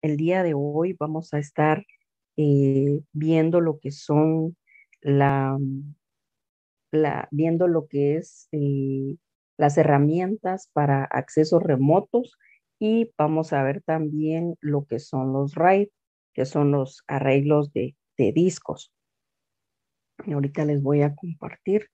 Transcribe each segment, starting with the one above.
el día de hoy vamos a estar viendo lo que son la, viendo lo que es las herramientas para accesos remotos y vamos a ver también lo que son los RAID, que son los arreglos de discos. Y ahorita les voy a compartir.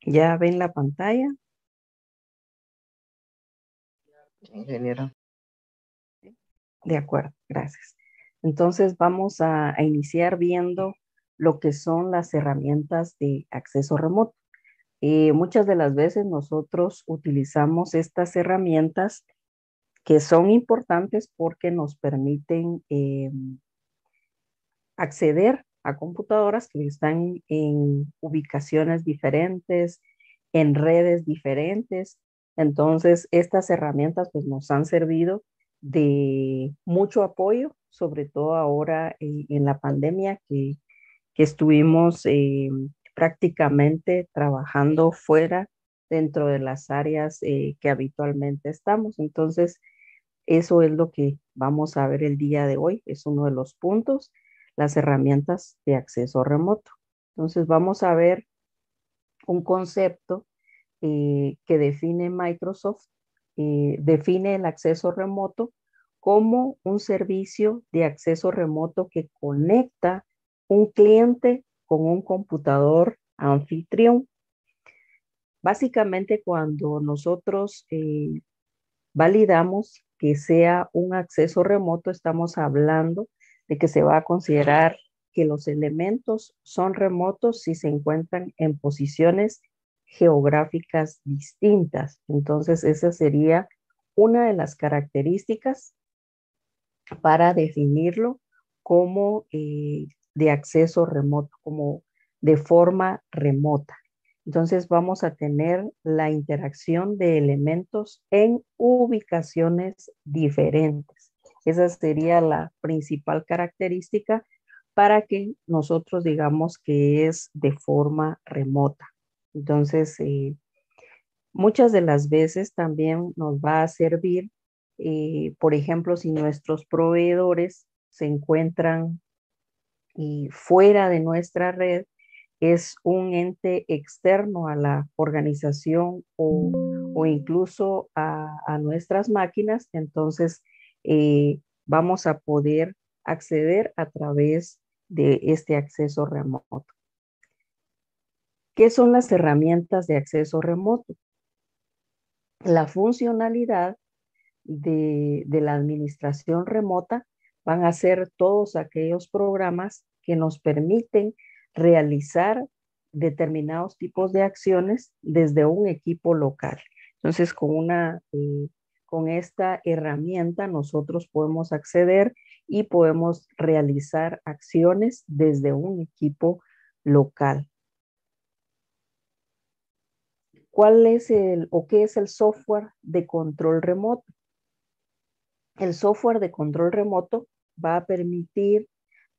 ¿Ya ven la pantalla? Ingeniero. De acuerdo, gracias. Entonces vamos a iniciar viendo lo que son las herramientas de acceso remoto. Muchas de las veces nosotros utilizamos estas herramientas que son importantes porque nos permiten acceder a computadoras que están en ubicaciones diferentes, en redes diferentes. Entonces, estas herramientas pues nos han servido de mucho apoyo, sobre todo ahora en la pandemia que estuvimos prácticamente trabajando fuera dentro de las áreas que habitualmente estamos. Entonces, eso es lo que vamos a ver el día de hoy. Es uno de los puntos, las herramientas de acceso remoto. Entonces, vamos a ver un concepto que define Microsoft. Define el acceso remoto como un servicio de acceso remoto que conecta un cliente con un computador anfitrión. Básicamente, cuando nosotros validamos que sea un acceso remoto, estamos hablando de que se va a considerar que los elementos son remotos si se encuentran en posiciones geográficas distintas. Entonces, esa sería una de las características para definirlo como de acceso remoto, como de forma remota. Entonces vamos a tener la interacción de elementos en ubicaciones diferentes. Esa sería la principal característica para que nosotros digamos que es de forma remota. Entonces, muchas de las veces también nos va a servir, por ejemplo, si nuestros proveedores se encuentran fuera de nuestra red, es un ente externo a la organización o incluso a nuestras máquinas, entonces vamos a poder acceder a través de este acceso remoto. ¿Qué son las herramientas de acceso remoto? La funcionalidad de la administración remota van a ser todos aquellos programas que nos permiten realizar determinados tipos de acciones desde un equipo local. Entonces, con esta herramienta nosotros podemos acceder y podemos realizar acciones desde un equipo local. ¿Cuál es el o qué es el software de control remoto? El software de control remoto va a permitir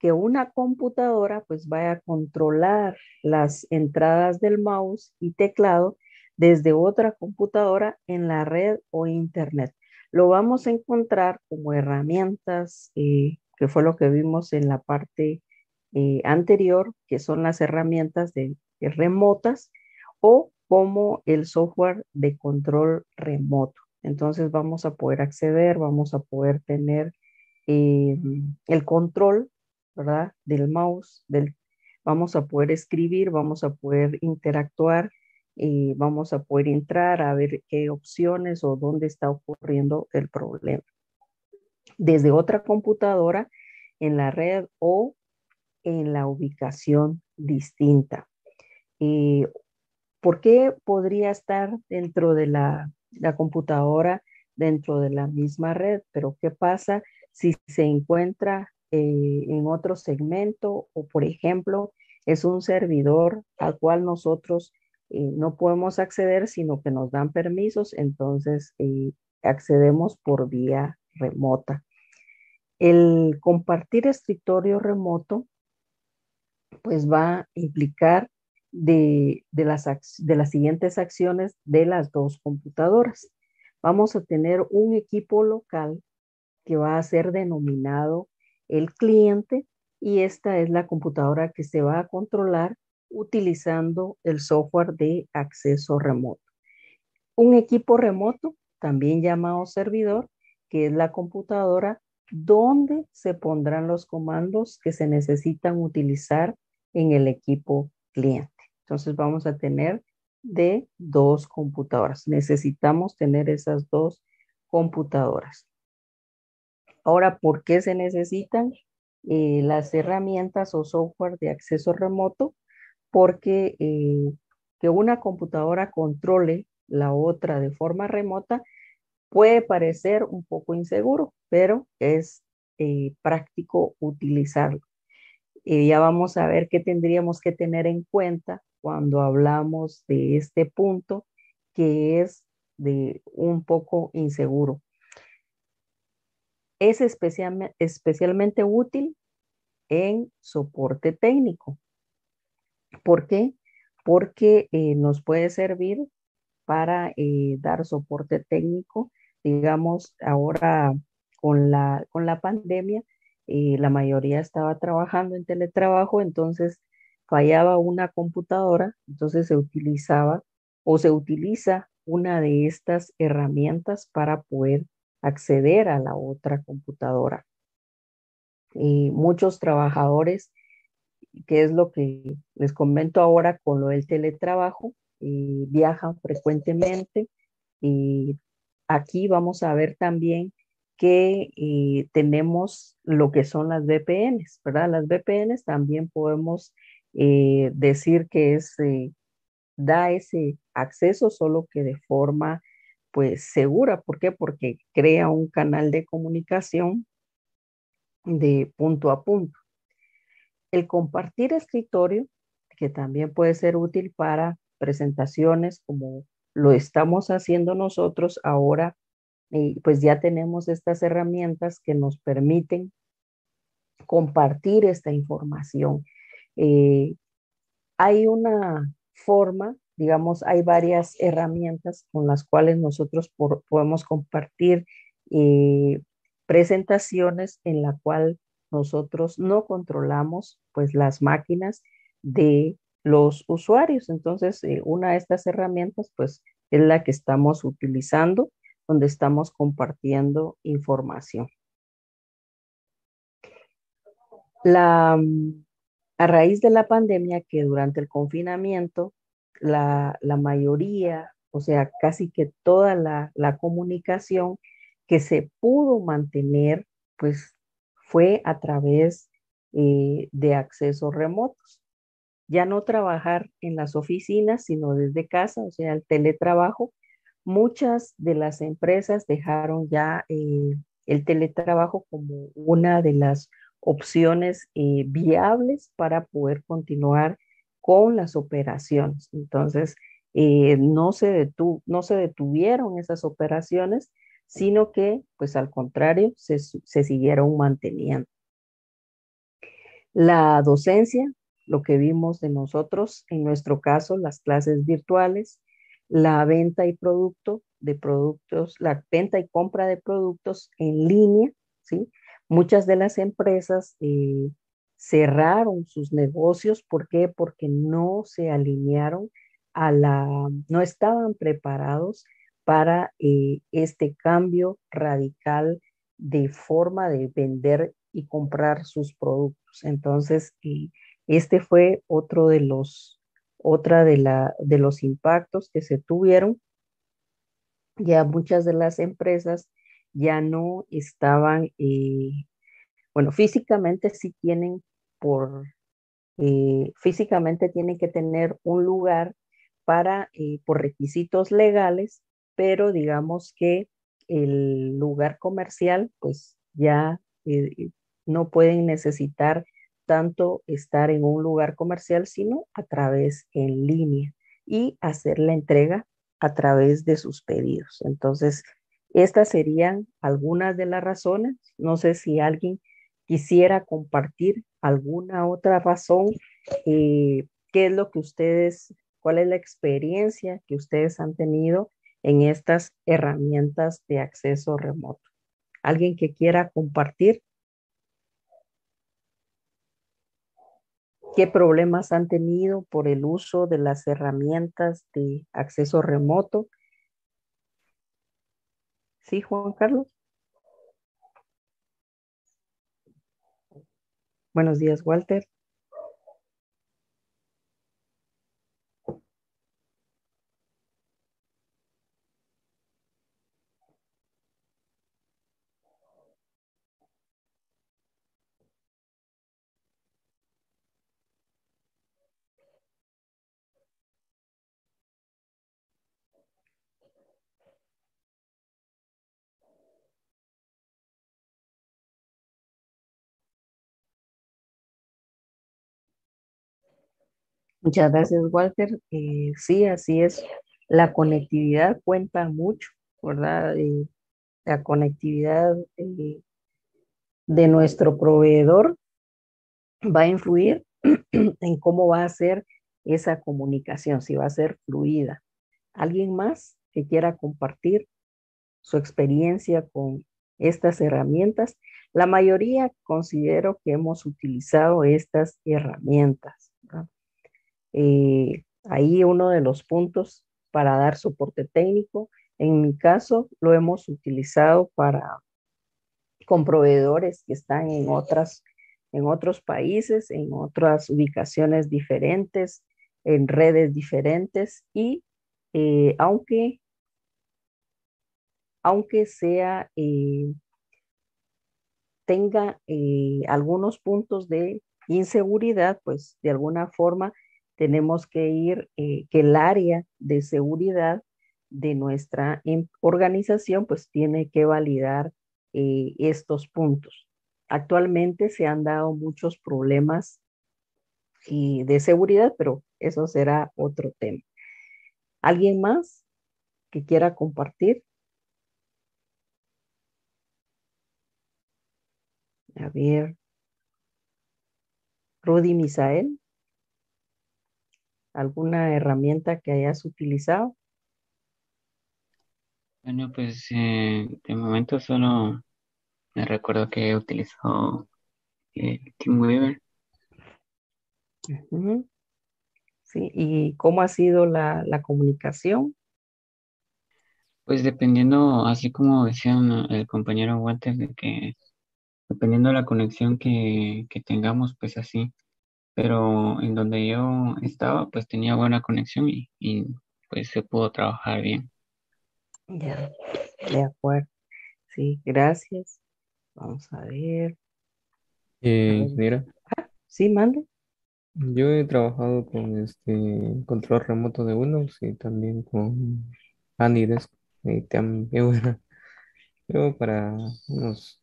que una computadora pues vaya a controlar las entradas del mouse y teclado desde otra computadora en la red o internet. Lo vamos a encontrar como herramientas, que fue lo que vimos en la parte anterior, que son las herramientas de remotas o como el software de control remoto. Entonces vamos a poder acceder, vamos a poder tener eh, el control, ¿verdad? Del mouse, vamos a poder escribir, vamos a poder interactuar, vamos a poder entrar a ver qué opciones o dónde está ocurriendo el problema. Desde otra computadora en la red o en la ubicación distinta. Eh, ¿Por qué podría estar dentro de la computadora, dentro de la misma red? Pero ¿qué pasa si se encuentra en otro segmento o, por ejemplo, es un servidor al cual nosotros no podemos acceder, sino que nos dan permisos? Entonces, accedemos por vía remota. El compartir escritorio remoto pues va a implicar de las siguientes acciones de las dos computadoras. Vamos a tener un equipo local que va a ser denominado el cliente, y esta es la computadora que se va a controlar utilizando el software de acceso remoto. Un equipo remoto, también llamado servidor, que es la computadora donde se pondrán los comandos que se necesitan utilizar en el equipo cliente. Entonces vamos a tener de dos computadoras. Necesitamos tener esas dos computadoras. Ahora, ¿por qué se necesitan las herramientas o software de acceso remoto? Porque que una computadora controle la otra de forma remota puede parecer un poco inseguro, pero es práctico utilizarlo. Ya vamos a ver qué tendríamos que tener en cuenta cuando hablamos de este punto que es de un poco inseguro. Es especialmente útil en soporte técnico. ¿Por qué? Porque nos puede servir para dar soporte técnico. Digamos, ahora con la pandemia, la mayoría estaba trabajando en teletrabajo, entonces fallaba una computadora, entonces se utilizaba o se utiliza una de estas herramientas para poder acceder a la otra computadora. Muchos trabajadores, que es lo que les comento ahora con lo del teletrabajo, viajan frecuentemente. Y aquí vamos a ver también que tenemos lo que son las VPNs, ¿verdad? Las VPNs también podemos decir que da ese acceso, solo que de forma pues segura. ¿Por qué? Porque crea un canal de comunicación de punto a punto. El compartir escritorio, que también puede ser útil para presentaciones como lo estamos haciendo nosotros ahora, pues ya tenemos estas herramientas que nos permiten compartir esta información. Eh, Hay una forma, digamos, hay varias herramientas con las cuales nosotros podemos compartir eh, presentaciones en la cual nosotros no controlamos pues las máquinas de los usuarios. Entonces, una de estas herramientas pues es la que estamos utilizando, donde estamos compartiendo información. La, a raíz de la pandemia, que durante el confinamiento, la mayoría, o sea, casi que toda la comunicación que se pudo mantener, pues fue a través de accesos remotos. Ya no trabajar en las oficinas, sino desde casa, o sea, el teletrabajo. Muchas de las empresas dejaron ya el teletrabajo como una de las opciones viables para poder continuar con las operaciones. Entonces, no se detuvieron esas operaciones, sino que, pues al contrario, se siguieron manteniendo. La docencia, lo que vimos de nosotros, en nuestro caso, las clases virtuales, la venta y la venta y compra de productos en línea, ¿sí? Muchas de las empresas cerraron sus negocios. ¿Por qué? Porque no se alinearon no estaban preparados para este cambio radical de forma de vender y comprar sus productos. Entonces, este fue de los impactos que se tuvieron. Ya muchas de las empresas ya no estaban, bueno, físicamente sí tienen físicamente tienen que tener un lugar por requisitos legales, pero digamos que el lugar comercial, pues ya no pueden necesitar tanto estar en un lugar comercial, sino a través en línea y hacer la entrega a través de sus pedidos. Entonces, estas serían algunas de las razones. No sé si alguien quisiera compartir alguna otra razón, qué es lo que ustedes, cuál es la experiencia que ustedes han tenido en estas herramientas de acceso remoto. ¿Alguien que quiera compartir qué problemas han tenido por el uso de las herramientas de acceso remoto? Sí, Juan Carlos. Buenos días, Walter. Muchas gracias, Walter. Sí, así es. La conectividad cuenta mucho, ¿verdad? La conectividad de nuestro proveedor va a influir en cómo va a ser esa comunicación, si va a ser fluida. ¿Alguien más que quiera compartir su experiencia con estas herramientas? La mayoría considero que hemos utilizado estas herramientas, ¿verdad? Ahí uno de los puntos para dar soporte técnico, en mi caso lo hemos utilizado con proveedores que están en otros países, en otras ubicaciones diferentes, en redes diferentes y aunque, aunque sea, tenga algunos puntos de inseguridad, pues de alguna forma tenemos que ir, que el área de seguridad de nuestra organización pues tiene que validar estos puntos. Actualmente se han dado muchos problemas de seguridad, pero eso será otro tema. ¿Alguien más que quiera compartir? A ver, Rudy Misael, ¿alguna herramienta que hayas utilizado? Bueno, pues de momento solo me recuerdo que he utilizado TeamWeaver. Ujú. Sí, ¿y cómo ha sido la comunicación? Pues dependiendo, así como decía el compañero Walter, de que dependiendo de la conexión que tengamos, pues así. Pero en donde yo estaba, pues tenía buena conexión y pues se pudo trabajar bien. Ya, de acuerdo. Sí, gracias. Vamos a ver. Ingeniera, Sí, mande. yo he trabajado con control remoto de Windows y también con Anydesk y TeamViewer. Yo para unos,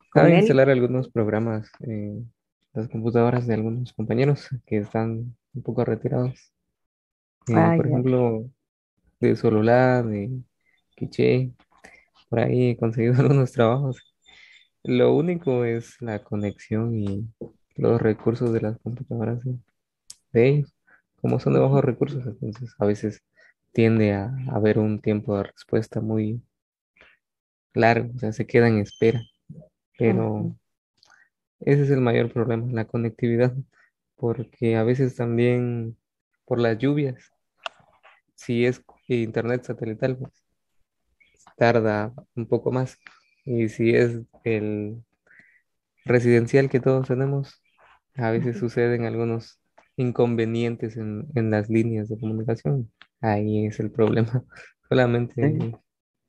Con sabe Eni. instalar algunos programas en las computadoras de algunos compañeros que están un poco retirados. Ah, Por ya. ejemplo, de Solulá, de Quiché, por ahí he conseguido algunos trabajos. Lo único es la conexión y los recursos de las computadoras de ellos. Como son de Ujú, bajos recursos, entonces a veces tiende a haber un tiempo de respuesta muy largo, o sea, se queda en espera, pero ujú, ese es el mayor problema, la conectividad, porque a veces también por las lluvias, si es internet satelital, pues tarda un poco más, y si es el residencial que todos tenemos, a veces ujú. suceden algunos inconvenientes en las líneas de comunicación. Ahí es el problema. Sí, Solamente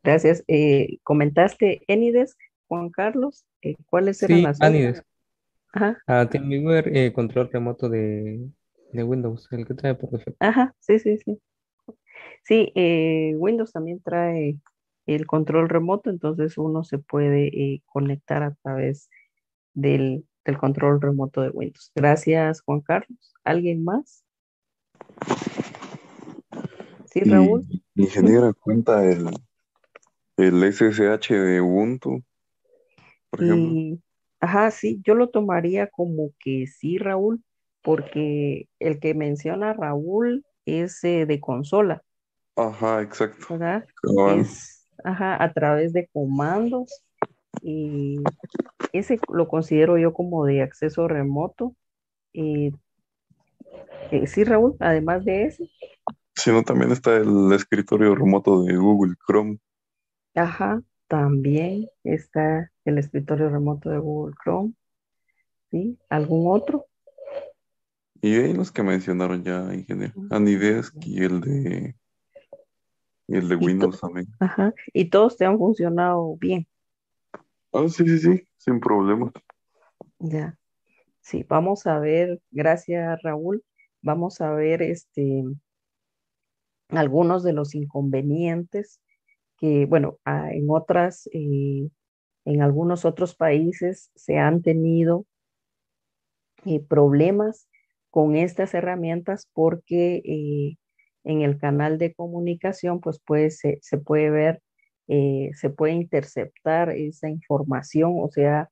gracias. Comentaste Enides, Juan Carlos. ¿Cuáles eran Sí, las otras? Anides. Ajá, TeamViewer, control remoto de Windows, el que trae por defecto. ajá, sí, sí, sí. Sí, Windows también trae el control remoto, entonces uno se puede conectar a través del control remoto de Windows. Gracias, Juan Carlos. ¿Alguien más? Sí, Y Raúl. ingeniera, cuenta el SSH de Ubuntu, por ejemplo. Y, ajá, sí, yo lo tomaría como que sí, Raúl, porque el que menciona Raúl es de consola, Ajá, exacto. ¿verdad? Cabal. Es, ajá, a través de comandos y ese lo considero yo como de acceso remoto. Y sí, Raúl, además de ese, Si no, también está el escritorio remoto de Google Chrome. ajá, también está el escritorio remoto de Google Chrome, ¿sí? ¿Algún otro? Y hay los que mencionaron ya, ingeniero. Anidesk y el de Y, Windows también. ajá, y todos te han funcionado bien, Ah, sí, sí, sí, sin problema. ya. Sí, vamos a ver, gracias Raúl, vamos a ver algunos de los inconvenientes que, bueno, en algunos otros países se han tenido problemas con estas herramientas porque en el canal de comunicación, pues se puede ver, se puede interceptar esa información, o sea,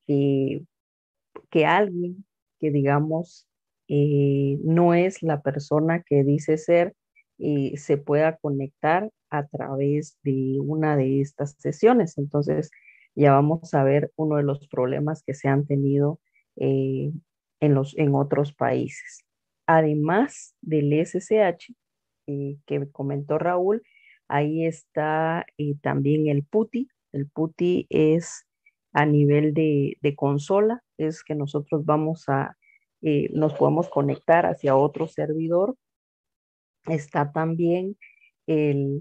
que alguien que digamos no es la persona que dice ser, se pueda conectar a través de una de estas sesiones. Entonces, ya vamos a ver uno de los problemas que se han tenido eh, en otros países. Además del SSH que comentó Raúl, ahí está también el PuTTY. El PuTTY es a nivel de consola, es que nosotros nos podemos conectar hacia otro servidor. Está también el,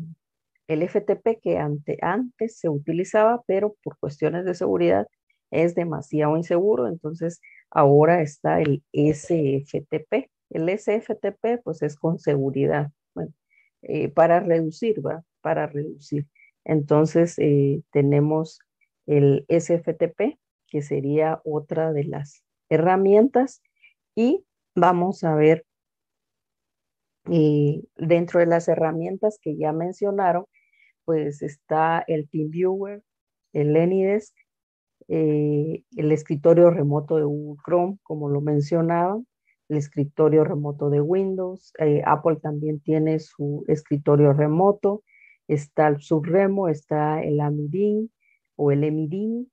el FTP que antes se utilizaba, pero por cuestiones de seguridad es demasiado inseguro, entonces ahora está el SFTP. El SFTP pues es con seguridad, bueno, para reducir, ¿va? Para reducir. Entonces tenemos el SFTP, que sería otra de las herramientas, y vamos a ver dentro de las herramientas que ya mencionaron, pues está el TeamViewer, el Anydesk, el escritorio remoto de Google Chrome, como lo mencionaba, el escritorio remoto de Windows. Apple también tiene su escritorio remoto. Está el Subremo, está el Amidin o el Emidin,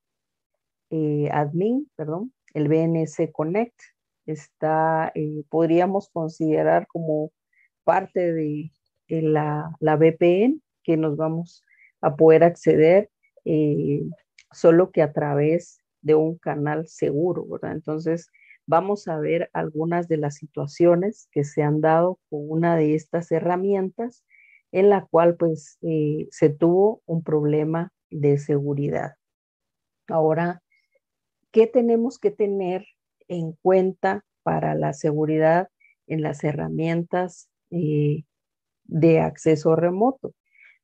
Admin, perdón, el BNC Connect. Podríamos considerar como parte de la VPN que nos vamos a poder acceder eh, solo que a través de un canal seguro, ¿verdad? Entonces, vamos a ver algunas de las situaciones que se han dado con una de estas herramientas en la cual pues se tuvo un problema de seguridad. Ahora, ¿qué tenemos que tener en cuenta para la seguridad en las herramientas de acceso remoto?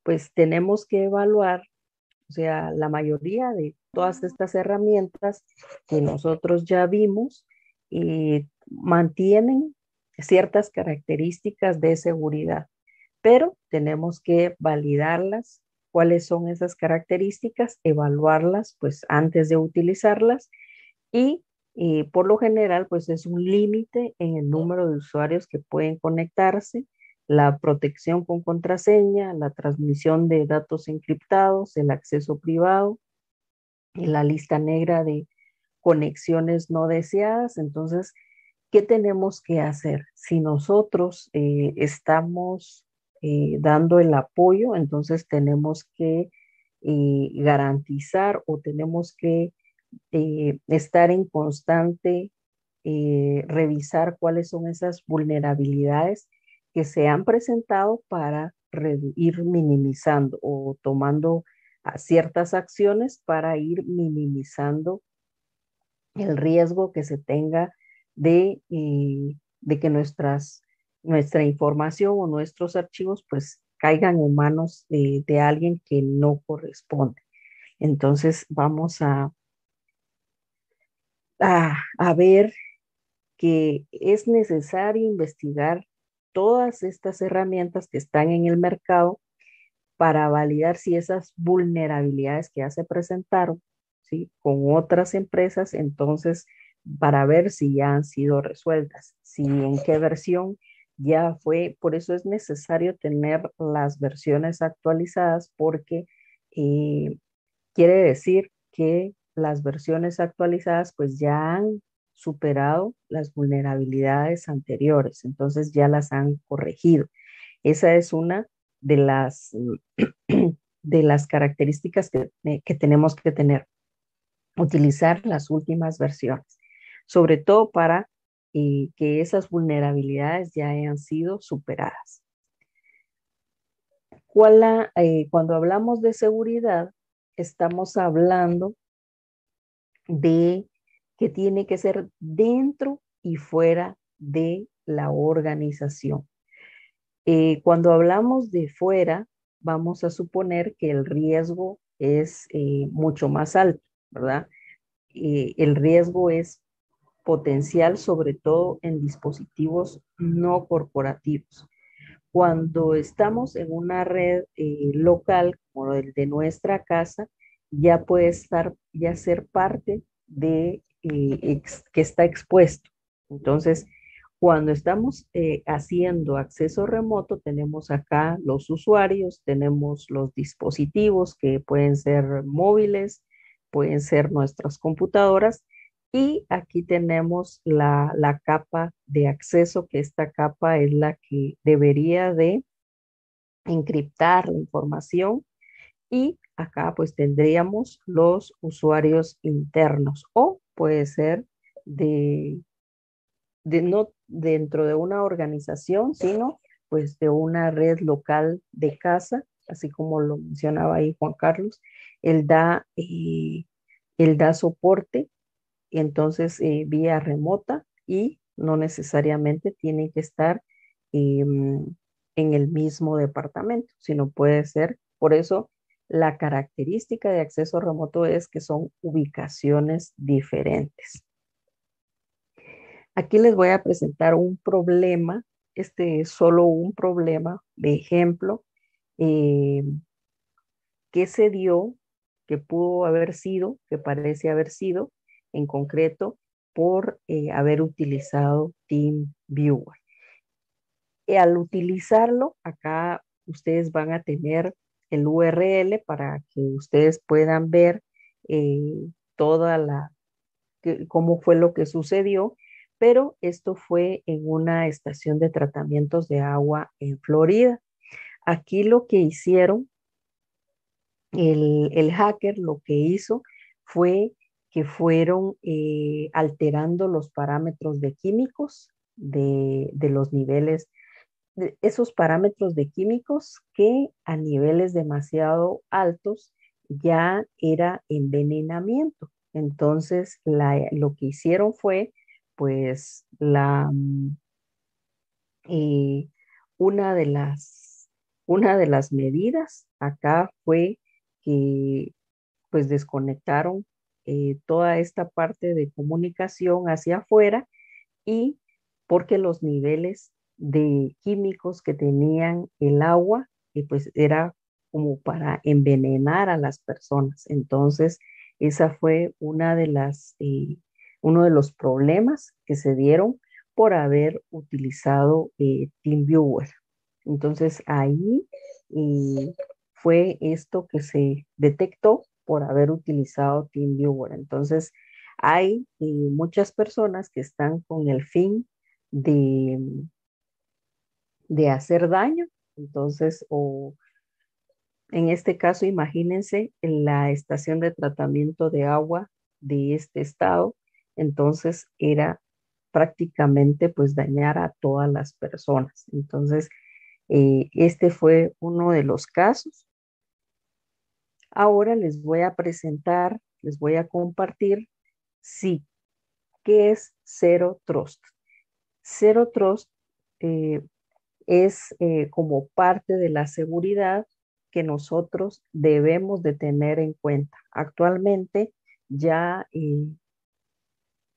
Pues tenemos que evaluar, o sea, la mayoría de todas estas herramientas que nosotros ya vimos mantienen ciertas características de seguridad, pero tenemos que validarlas, cuáles son esas características, evaluarlas pues antes de utilizarlas y por lo general, pues es un límite en el número de usuarios que pueden conectarse, la protección con contraseña, la transmisión de datos encriptados, el acceso privado y la lista negra de conexiones no deseadas. Entonces, ¿qué tenemos que hacer? Si nosotros estamos dando el apoyo, entonces tenemos que garantizar o tenemos que estar en constante revisar cuáles son esas vulnerabilidades que se han presentado para ir minimizando o tomando a ciertas acciones para ir minimizando el riesgo que se tenga de que nuestra información o nuestros archivos pues caigan en manos de alguien que no corresponde. Entonces vamos a ver que es necesario investigar todas estas herramientas que están en el mercado para validar si esas vulnerabilidades que ya se presentaron, ¿sí? Con otras empresas, entonces para ver si ya han sido resueltas, si en qué versión ya fue. Por eso es necesario tener las versiones actualizadas porque eh, quiere decir que las versiones actualizadas pues ya han superado las vulnerabilidades anteriores, entonces ya las han corregido. Esa es una de las, de las características que tenemos que tener, utilizar las últimas versiones, sobre todo para que esas vulnerabilidades ya hayan sido superadas. Cuando hablamos de seguridad, estamos hablando de que tiene que ser dentro y fuera de la organización. Cuando hablamos de fuera, vamos a suponer que el riesgo es mucho más alto, ¿verdad? El riesgo es potencial, sobre todo en dispositivos no corporativos. Cuando estamos en una red local, como el de nuestra casa, ya puede ya ser parte de que está expuesto. Entonces, cuando estamos haciendo acceso remoto, tenemos acá los usuarios, tenemos los dispositivos que pueden ser móviles, pueden ser nuestras computadoras, y aquí tenemos la capa de acceso, que esta capa es la que debería de encriptar la información. Y acá pues tendríamos los usuarios internos, o puede ser no dentro de una organización, sino pues de una red local de casa, así como lo mencionaba ahí Juan Carlos. Él da, él da soporte, entonces vía remota, y no necesariamente tienen que estar en el mismo departamento, sino puede ser. Por eso la característica de acceso remoto es que son ubicaciones diferentes. Aquí les voy a presentar un problema. Este es solo un problema de ejemplo eh, que se dio, que pudo haber sido, que parece haber sido, en concreto, por haber utilizado TeamViewer. Al utilizarlo, acá ustedes van a tener el URL para que ustedes puedan ver toda cómo fue lo que sucedió, pero esto fue en una estación de tratamientos de agua en Florida. Aquí lo que hicieron, el hacker lo que hizo fue que fueron alterando los parámetros de químicos de los niveles, de esos parámetros de químicos que a niveles demasiado altos ya era envenenamiento. Entonces, lo que hicieron fue, pues, eh, una una de las medidas acá fue que, pues, desconectaron toda esta parte de comunicación hacia afuera, y porque los niveles de químicos que tenían el agua, pues era como para envenenar a las personas. Entonces, esa fue uno de los problemas que se dieron por haber utilizado TeamViewer. Entonces, ahí fue esto que se detectó por haber utilizado TeamViewer. Entonces, hay muchas personas que están con el fin de, de hacer daño. Entonces, o en este caso, imagínense en la estación de tratamiento de agua de este estado. Entonces, era prácticamente pues dañar a todas las personas. Entonces, este fue uno de los casos. Ahora les voy a presentar, les voy a compartir, sí, qué es Zero Trust. Zero Trust eh, es como parte de la seguridad que nosotros debemos de tener en cuenta. Actualmente ya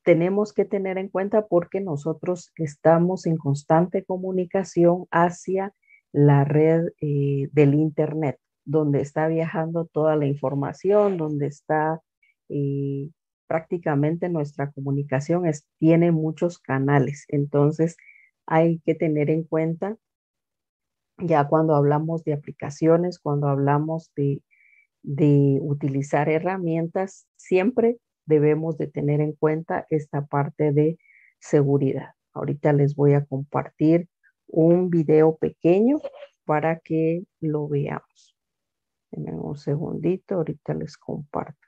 tenemos que tener en cuenta porque nosotros estamos en constante comunicación hacia la red del Internet, donde está viajando toda la información, donde está eh, prácticamente nuestra comunicación tiene muchos canales. Entonces, hay que tener en cuenta ya cuando hablamos de aplicaciones, cuando hablamos de utilizar herramientas, siempre debemos de tener en cuenta esta parte de seguridad. Ahorita les voy a compartir un video pequeño para que lo veamos. Denme un segundito, ahorita les comparto.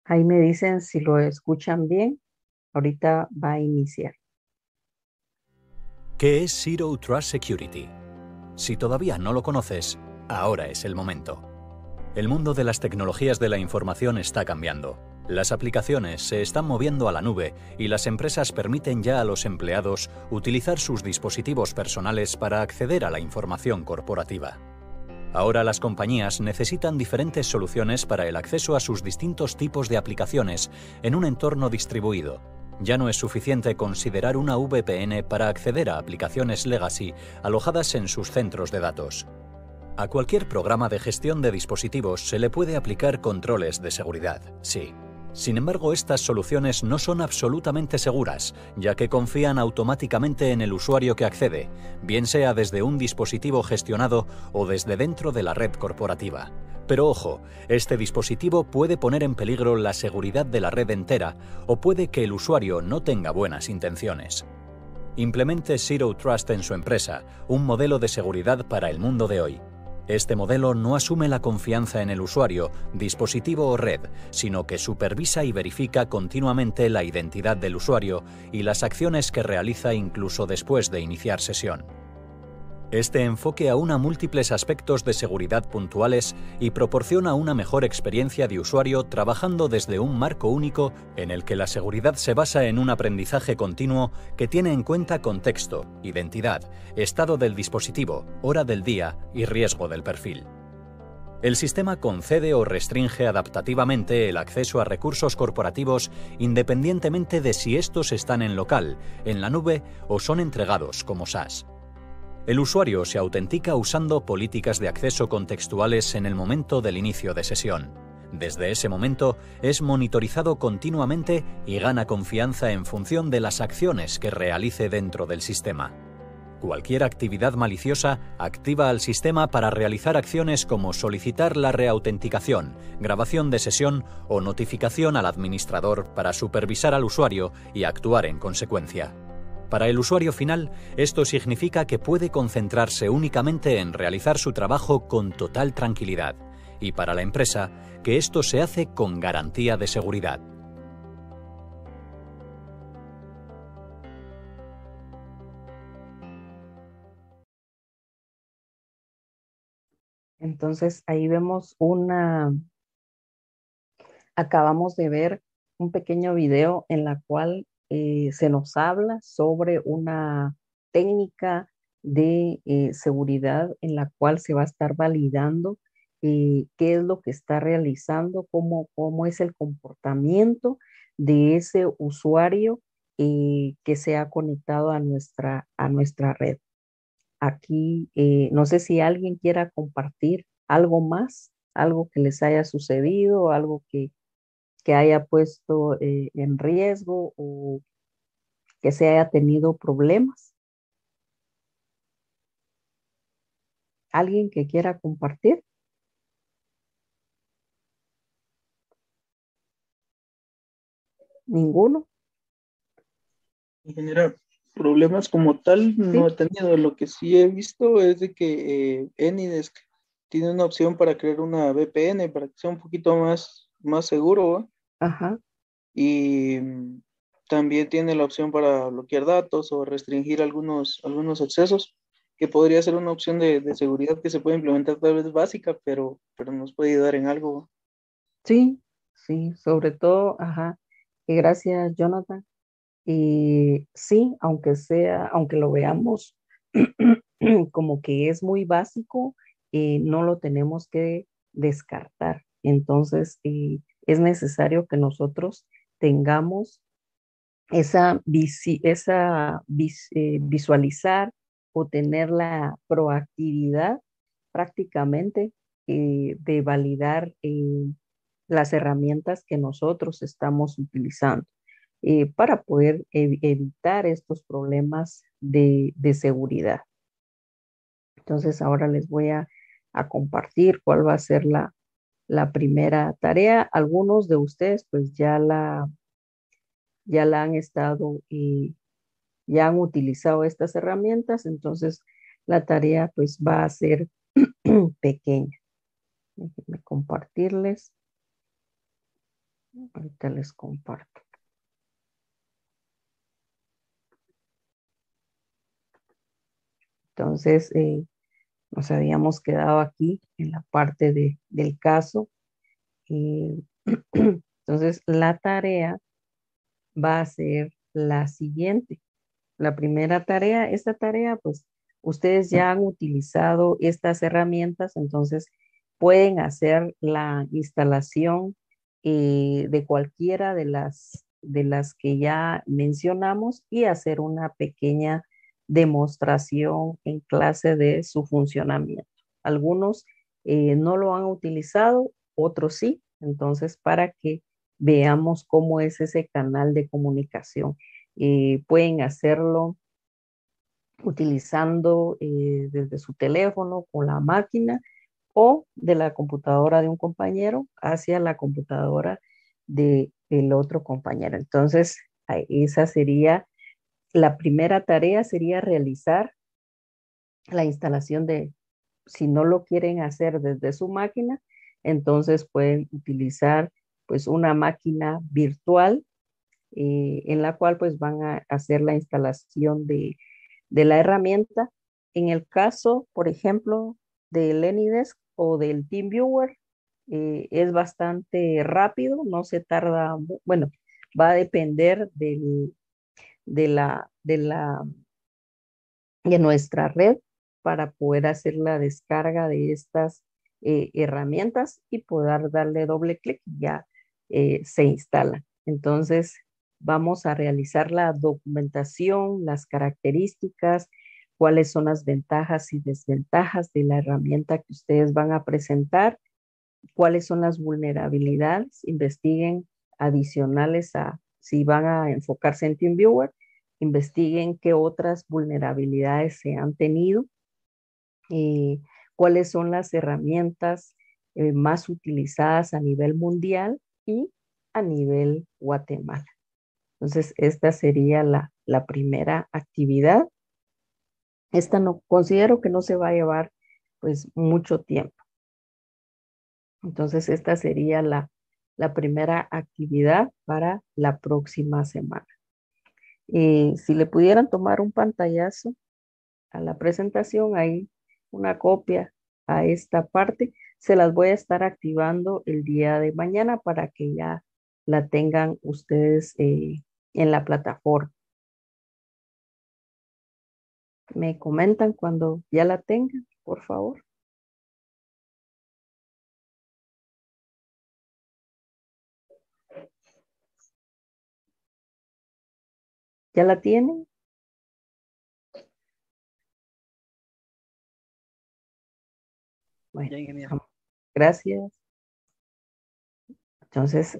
Ahí me dicen si lo escuchan bien. Ahorita va a iniciar. ¿Qué es Zero Trust Security? Si todavía no lo conoces, ahora es el momento. El mundo de las tecnologías de la información está cambiando. Las aplicaciones se están moviendo a la nube y las empresas permiten ya a los empleados utilizar sus dispositivos personales para acceder a la información corporativa. Ahora las compañías necesitan diferentes soluciones para el acceso a sus distintos tipos de aplicaciones en un entorno distribuido. Ya no es suficiente considerar una VPN para acceder a aplicaciones legacy alojadas en sus centros de datos. A cualquier programa de gestión de dispositivos se le puede aplicar controles de seguridad, sí. Sin embargo, estas soluciones no son absolutamente seguras, ya que confían automáticamente en el usuario que accede, bien sea desde un dispositivo gestionado o desde dentro de la red corporativa. Pero ojo, este dispositivo puede poner en peligro la seguridad de la red entera o puede que el usuario no tenga buenas intenciones. Implemente Zero Trust en su empresa, un modelo de seguridad para el mundo de hoy. Este modelo no asume la confianza en el usuario, dispositivo o red, sino que supervisa y verifica continuamente la identidad del usuario y las acciones que realiza incluso después de iniciar sesión. Este enfoque aúna múltiples aspectos de seguridad puntuales y proporciona una mejor experiencia de usuario trabajando desde un marco único en el que la seguridad se basa en un aprendizaje continuo que tiene en cuenta contexto, identidad, estado del dispositivo, hora del día y riesgo del perfil. El sistema concede o restringe adaptativamente el acceso a recursos corporativos independientemente de si estos están en local, en la nube o son entregados como SaaS. El usuario se autentica usando políticas de acceso contextuales en el momento del inicio de sesión. Desde ese momento es monitorizado continuamente y gana confianza en función de las acciones que realice dentro del sistema. Cualquier actividad maliciosa activa al sistema para realizar acciones como solicitar la reautenticación, grabación de sesión o notificación al administrador para supervisar al usuario y actuar en consecuencia. Para el usuario final, esto significa que puede concentrarse únicamente en realizar su trabajo con total tranquilidad, y para la empresa, que esto se hace con garantía de seguridad. Entonces, ahí vemos acabamos de ver un pequeño video en la cual se nos habla sobre una técnica de seguridad en la cual se va a estar validando qué es lo que está realizando, cómo es el comportamiento de ese usuario que se ha conectado a nuestra red. Aquí, no sé si alguien quiera compartir algo más, algo que les haya sucedido, algo que haya puesto en riesgo o que se haya tenido problemas. ¿Alguien que quiera compartir? ¿Ninguno? Ingeniera, problemas como tal no he Sí. tenido. Lo que sí he visto es de que Anydesk tiene una opción para crear una VPN para que sea un poquito más seguro, ¿va? Ajá. Y también tiene la opción para bloquear datos o restringir algunos accesos, que podría ser una opción de seguridad que se puede implementar tal vez básica, pero nos puede ayudar en algo. Sí, sí, sobre todo, ajá. Y gracias, Jonathan. Y sí, aunque lo veamos como que es muy básico, no lo tenemos que descartar. Entonces, es necesario que nosotros tengamos visualizar o tener la proactividad prácticamente de validar las herramientas que nosotros estamos utilizando para poder evitar estos problemas de seguridad. Entonces, ahora les voy a compartir cuál va a ser la primera tarea. Algunos de ustedes pues ya la han estado y ya han utilizado estas herramientas, entonces la tarea pues va a ser pequeña. Déjenme compartirles. Ahorita les comparto. Entonces, nos habíamos quedado aquí en la parte del caso. Eh, entonces, la tarea va a ser la siguiente. La primera tarea, esta tarea, pues ustedes ya han utilizado estas herramientas, entonces pueden hacer la instalación de cualquiera de las que ya mencionamos y hacer una pequeña demostración en clase de su funcionamiento. Algunos no lo han utilizado, otros sí, entonces para que veamos cómo es ese canal de comunicación. Pueden hacerlo utilizando desde su teléfono con la máquina o de la computadora de un compañero hacia la computadora del otro compañero. Entonces, esa sería la primera tarea, sería realizar la instalación de, si no lo quieren hacer desde su máquina, entonces pueden utilizar pues una máquina virtual en la cual pues van a hacer la instalación de la herramienta. En el caso, por ejemplo, del AnyDesk o del TeamViewer, es bastante rápido, no se tarda, bueno, va a depender de nuestra red para poder hacer la descarga de estas herramientas y poder darle doble clic y ya se instala. Entonces, vamos a realizar la documentación, las características, cuáles son las ventajas y desventajas de la herramienta que ustedes van a presentar, cuáles son las vulnerabilidades, investiguen adicionales a si van a enfocarse en TeamViewer, investiguen qué otras vulnerabilidades se han tenido, eh, cuáles son las herramientas más utilizadas a nivel mundial y a nivel Guatemala. Entonces, esta sería la primera actividad. Esta no considero que no se va a llevar pues mucho tiempo. Entonces, esta sería la primera actividad para la próxima semana. Si le pudieran tomar un pantallazo a la presentación, ahí una copia a esta parte, se las voy a estar activando el día de mañana para que ya la tengan ustedes en la plataforma. Me comentan cuando ya la tengan, por favor. ¿Ya la tienen? Bueno, Ya, ingeniero. gracias. Entonces,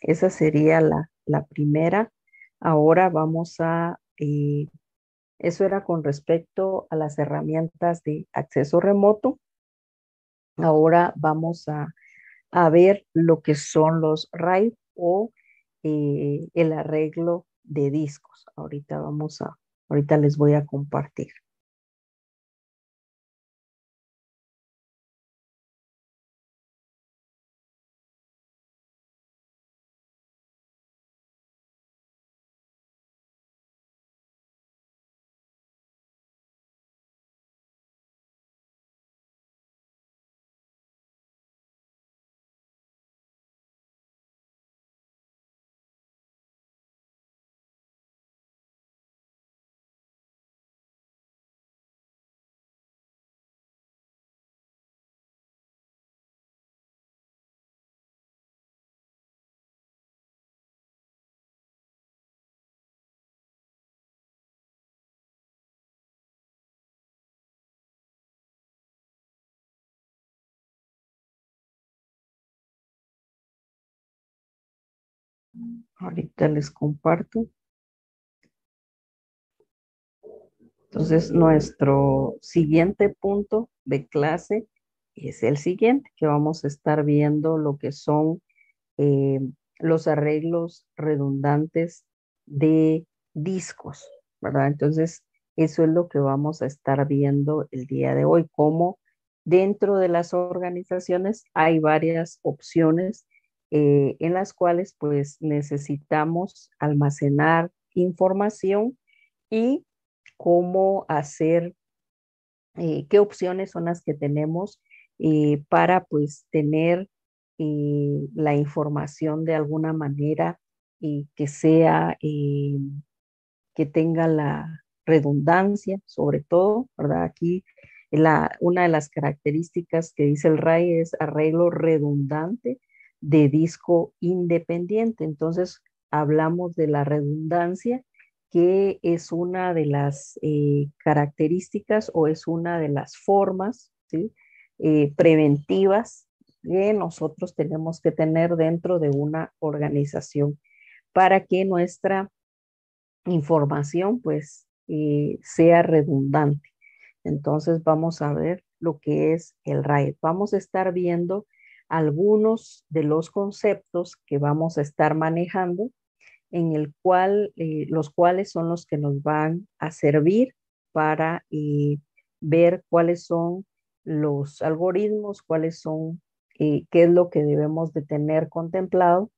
esa sería la primera Ahora vamos a, eso era con respecto a las herramientas de acceso remoto. Ahora vamos a ver lo que son los RAID o el arreglo de discos. Ahorita les voy a compartir. Ahorita les comparto. Entonces, nuestro siguiente punto de clase es el siguiente, que vamos a estar viendo lo que son eh, los arreglos redundantes de discos, ¿verdad? Entonces, eso es lo que vamos a estar viendo el día de hoy, cómo dentro de las organizaciones hay varias opciones en las cuales pues necesitamos almacenar información y cómo hacer, qué opciones son las que tenemos para pues tener la información de alguna manera que sea, que tenga la redundancia, sobre todo, ¿verdad? Aquí una de las características que dice el RAI es arreglo redundante de disco independiente. Entonces, hablamos de la redundancia, que es una de las características o es una de las formas, ¿sí? Preventivas que nosotros tenemos que tener dentro de una organización para que nuestra información pues sea redundante. Entonces vamos a ver lo que es el RAID. Vamos a estar viendo algunos de los conceptos que vamos a estar manejando en el cual, los cuales son los que nos van a servir para ver cuáles son los algoritmos, cuáles son, qué es lo que debemos de tener contemplado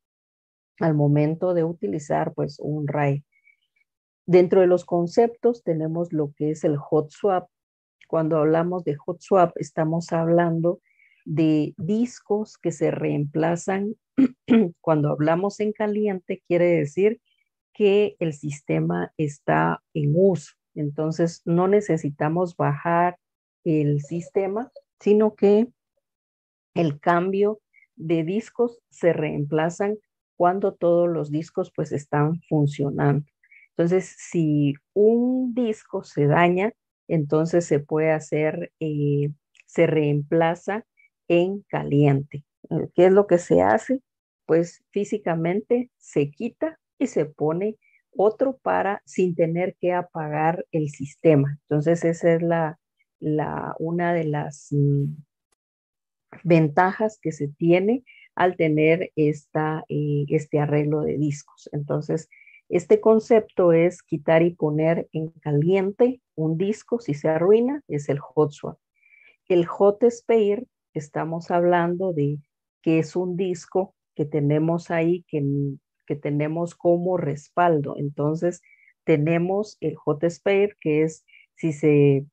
al momento de utilizar pues un RAID. Dentro de los conceptos tenemos lo que es el hot swap. Cuando hablamos de hot swap, estamos hablando de discos que se reemplazan. Cuando hablamos en caliente, quiere decir que el sistema está en uso. Entonces, no necesitamos bajar el sistema, sino que el cambio de discos se reemplazan cuando todos los discos pues están funcionando. Entonces, si un disco se daña, entonces se puede hacer, se reemplaza en caliente. ¿Qué es lo que se hace? Pues físicamente se quita y se pone otro para sin tener que apagar el sistema. Entonces, esa es una de las ventajas que se tiene al tener este arreglo de discos. Entonces, este concepto es quitar y poner en caliente un disco. Si se arruina, es el hot swap. El hot spare, estamos hablando de que es un disco que tenemos ahí, que tenemos como respaldo. Entonces, tenemos el hot spare, que es si se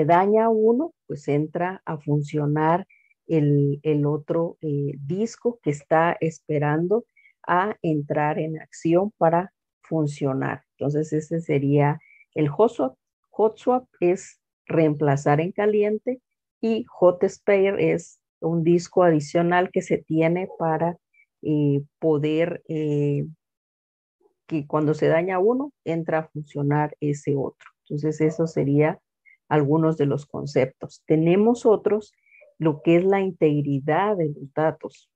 daña uno, pues entra a funcionar el otro disco que está esperando a entrar en acción para funcionar. Entonces ese sería el hot swap. Hot swap es reemplazar en caliente y hot spare es un disco adicional que se tiene para poder que cuando se daña uno, entra a funcionar ese otro. Entonces eso sería algunos de los conceptos. Tenemos otros, lo que es la integridad de los datos.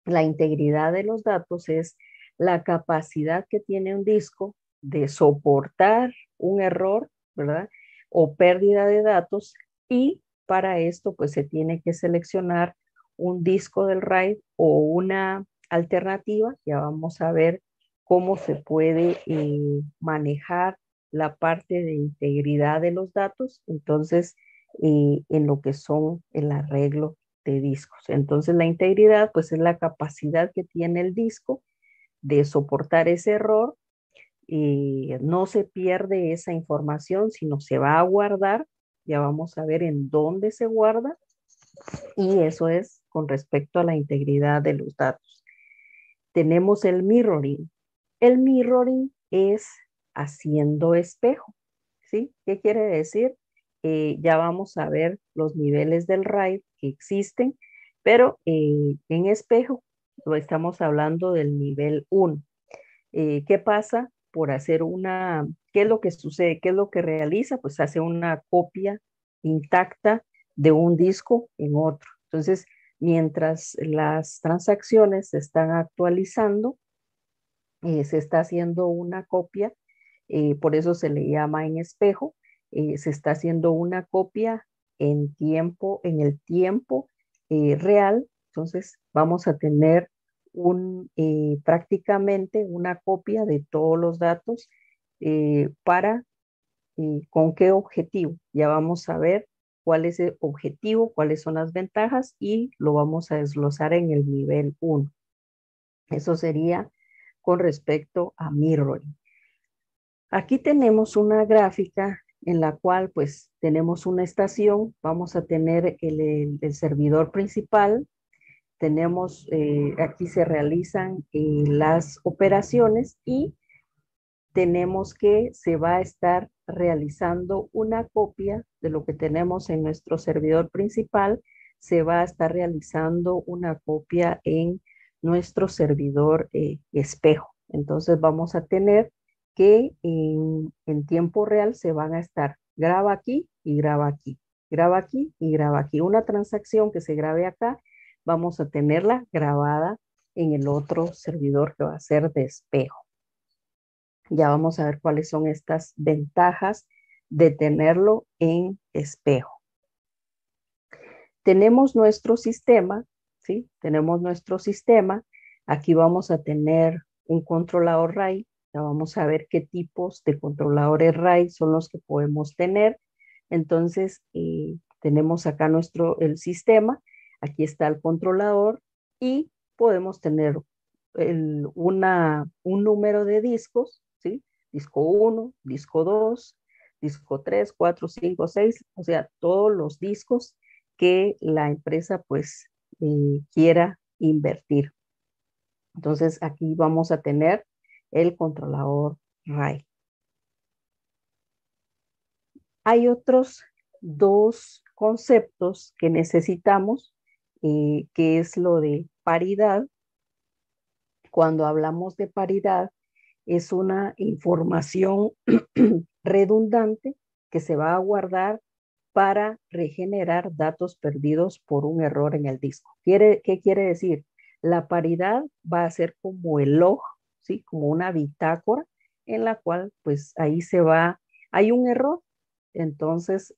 La integridad de los datos es la capacidad que tiene un disco de soportar un error, ¿verdad? O pérdida de datos, y para esto pues se tiene que seleccionar un disco del RAID o una alternativa. Ya vamos a ver cómo se puede manejar la parte de integridad de los datos, entonces en lo que son el arreglo de discos. Entonces la integridad pues es la capacidad que tiene el disco de soportar ese error. No se pierde esa información, sino se va a guardar. Ya vamos a ver en dónde se guarda, y eso es con respecto a la integridad de los datos. Tenemos el mirroring. El mirroring es haciendo espejo, ¿sí? ¿Qué quiere decir? Ya vamos a ver los niveles del RAID que existen, pero en espejo lo estamos hablando del nivel 1. ¿Qué pasa por hacer una, qué es lo que sucede, qué es lo que realiza? Pues hace una copia intacta de un disco en otro. Entonces, mientras las transacciones se están actualizando, se está haciendo una copia, por eso se le llama en espejo. Se está haciendo una copia en el tiempo real. Entonces vamos a tener prácticamente una copia de todos los datos para con qué objetivo. Ya vamos a ver cuál es el objetivo, cuáles son las ventajas, y lo vamos a desglosar en el nivel 1. Eso sería con respecto a mirroring. Aquí tenemos una gráfica en la cual pues tenemos una estación. Vamos a tener el servidor principal. Tenemos, aquí se realizan las operaciones, y tenemos que se va a estar realizando una copia de lo que tenemos en nuestro servidor principal. Se va a estar realizando una copia en nuestro servidor espejo. Entonces vamos a tener que en tiempo real se van a estar graba aquí y graba aquí, graba aquí y graba aquí. Una transacción que se grabe acá, vamos a tenerla grabada en el otro servidor que va a ser de espejo. Ya vamos a ver cuáles son estas ventajas de tenerlo en espejo. Tenemos nuestro sistema, ¿sí? Tenemos nuestro sistema. Aquí vamos a tener un controlador RAID. Ya vamos a ver qué tipos de controladores RAID son los que podemos tener. Entonces, tenemos acá el sistema. Aquí está el controlador, y podemos tener un número de discos, ¿sí? Disco 1, disco 2, disco 3, 4, 5, 6, o sea, todos los discos que la empresa pues quiera invertir. Entonces aquí vamos a tener el controlador RAID. Hay otros dos conceptos que necesitamos, que es lo de paridad. Cuando hablamos de paridad, es una información redundante que se va a guardar para regenerar datos perdidos por un error en el disco. ¿Qué quiere decir? La paridad va a ser como el log, ¿sí? Como una bitácora en la cual pues ahí hay un error. Entonces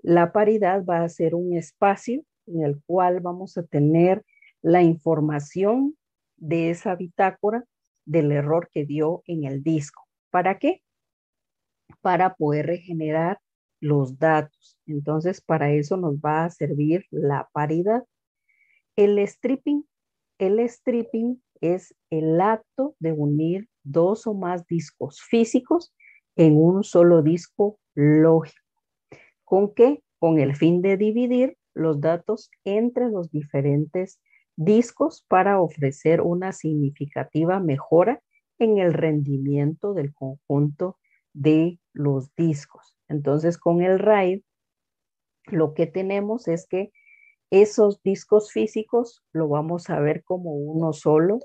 la paridad va a ser un espacio en el cual vamos a tener la información de esa bitácora del error que dio en el disco. ¿Para qué? Para poder regenerar los datos. Entonces, para eso nos va a servir la paridad. El stripping es el acto de unir dos o más discos físicos en un solo disco lógico. ¿Con qué? Con el fin de dividir los datos entre los diferentes discos para ofrecer una significativa mejora en el rendimiento del conjunto de los discos. Entonces, con el RAID, lo que tenemos es que esos discos físicos lo vamos a ver como uno solo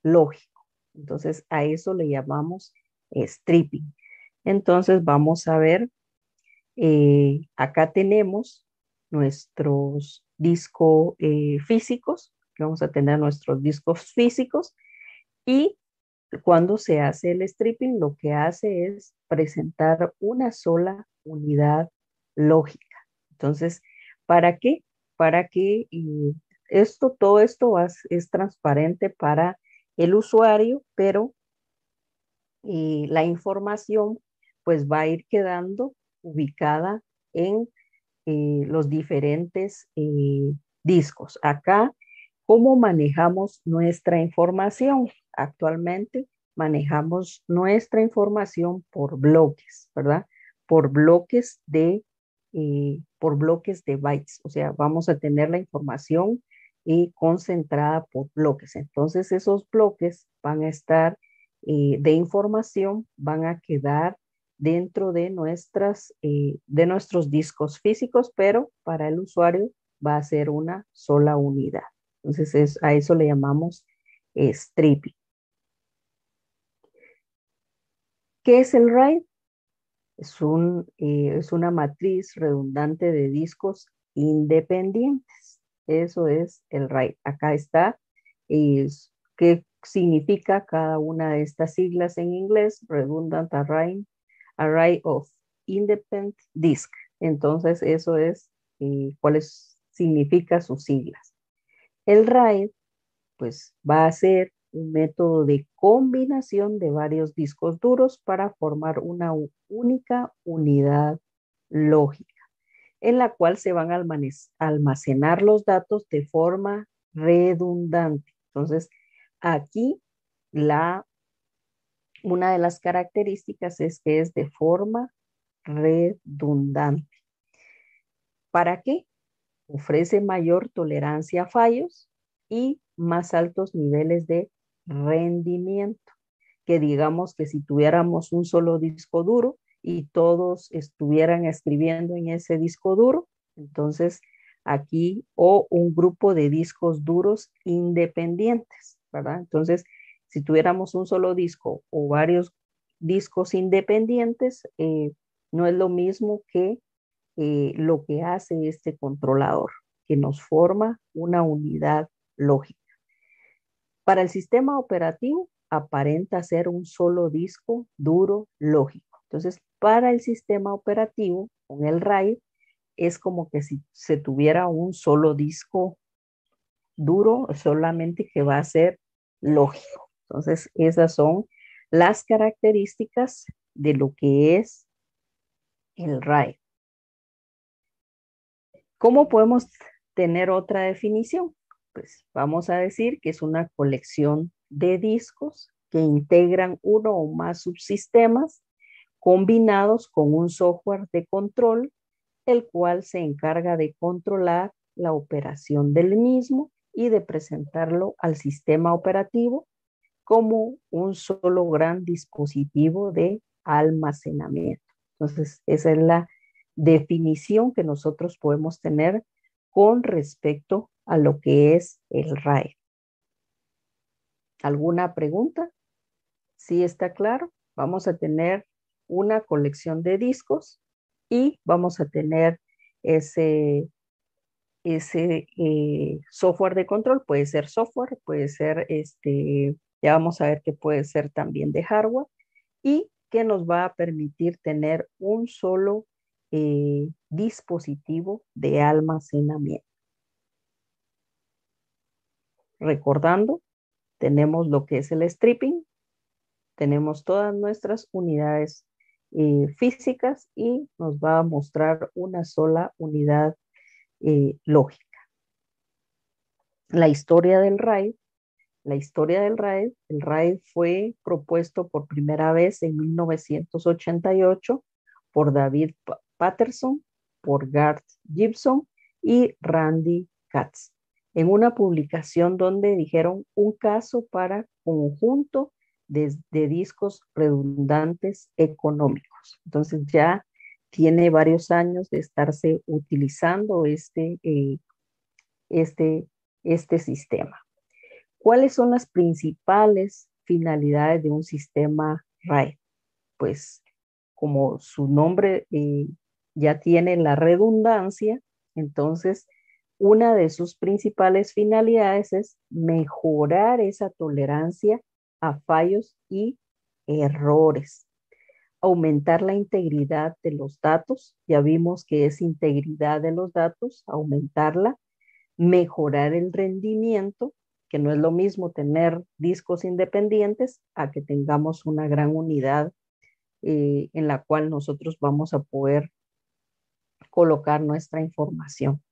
lógico. Entonces, a eso le llamamos stripping. Entonces, vamos a ver, acá tenemos nuestros discos físicos. Vamos a tener nuestros discos físicos, y Cuando se hace el stripping, lo que hace es presentar una sola unidad lógica. Entonces, ¿para qué? Para que todo esto es transparente para el usuario, pero la información pues va a ir quedando ubicada en los diferentes discos. Acá, ¿cómo manejamos nuestra información? Actualmente manejamos nuestra información por bloques, ¿verdad? Por bloques de bytes. O sea, vamos a tener la información concentrada por bloques. Entonces, esos bloques van a estar de información, van a quedar dentro de de nuestros discos físicos, pero para el usuario va a ser una sola unidad. Entonces, a eso le llamamos stripping. ¿Qué es el RAID? Es una matriz redundante de discos independientes. Eso es el RAID. Acá está qué significa cada una de estas siglas en inglés: Redundant Array of Independent Disk. Entonces, eso es cuáles significa sus siglas. El RAID, pues, va a ser un método de combinación de varios discos duros para formar una única unidad lógica, en la cual se van a almacenar los datos de forma redundante. Entonces, aquí una de las características es que es de forma redundante. ¿Para qué? Ofrece mayor tolerancia a fallos y más altos niveles de rendimiento, que digamos que si tuviéramos un solo disco duro y todos estuvieran escribiendo en ese disco duro, entonces aquí, o un grupo de discos duros independientes, ¿verdad? Entonces, si tuviéramos un solo disco o varios discos independientes, no es lo mismo que lo que hace este controlador, que nos forma una unidad lógica. Para el sistema operativo, aparenta ser un solo disco duro lógico. Entonces, para el sistema operativo, con el RAID, es como que si se tuviera un solo disco duro, solamente que va a ser lógico. Entonces, esas son las características de lo que es el RAID. ¿Cómo podemos tener otra definición? Pues vamos a decir que es una colección de discos que integran uno o más subsistemas combinados con un software de control, el cual se encarga de controlar la operación del mismo y de presentarlo al sistema operativo como un solo gran dispositivo de almacenamiento. Entonces, esa es la definición que nosotros podemos tener con respecto a lo que es el RAID. ¿Alguna pregunta? ¿Sí está claro? Vamos a tener una colección de discos y vamos a tener ese software de control. Puede ser software, puede ser ya vamos a ver que puede ser también de hardware, y que nos va a permitir tener un solo dispositivo de almacenamiento. Recordando, tenemos lo que es el stripping, tenemos todas nuestras unidades físicas y nos va a mostrar una sola unidad lógica. La historia del RAID. El RAID fue propuesto por primera vez en 1988 por David Patterson, por Garth Gibson y Randy Katz, en una publicación donde dijeron un caso para conjunto de discos redundantes económicos. Entonces ya tiene varios años de estarse utilizando este sistema. ¿Cuáles son las principales finalidades de un sistema RAID? Pues como su nombre ya tiene la redundancia, entonces una de sus principales finalidades es mejorar esa tolerancia a fallos y errores. Aumentar la integridad de los datos, ya vimos que es integridad de los datos, aumentarla, mejorar el rendimiento, que no es lo mismo tener discos independientes a que tengamos una gran unidad en la cual nosotros vamos a poder colocar nuestra información.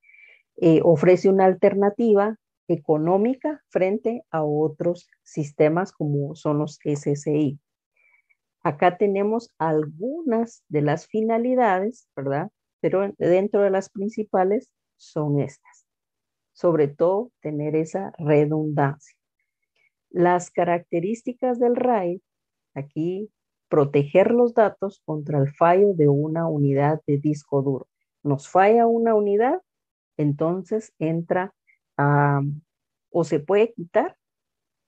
Ofrece una alternativa económica frente a otros sistemas como son los SSI. Acá tenemos algunas de las finalidades, ¿verdad? Pero dentro de las principales son estas. Sobre todo, tener esa redundancia. Las características del RAID, aquí, proteger los datos contra el fallo de una unidad de disco duro. Nos falla una unidad, entonces entra o se puede quitar,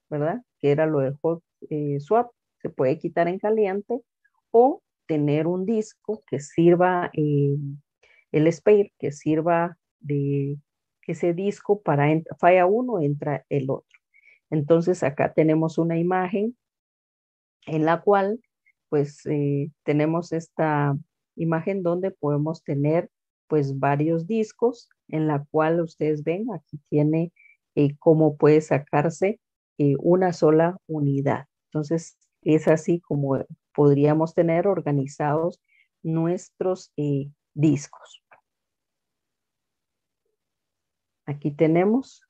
¿verdad? Que era lo de hot swap, se puede quitar en caliente o tener un disco que sirva, el spare, que sirva de ese disco para falla uno, entra el otro. Entonces acá tenemos una imagen en la cual pues tenemos esta imagen donde podemos tener pues varios discos en la cual ustedes ven, aquí tiene cómo puede sacarse una sola unidad. Entonces es así como podríamos tener organizados nuestros discos. Aquí tenemos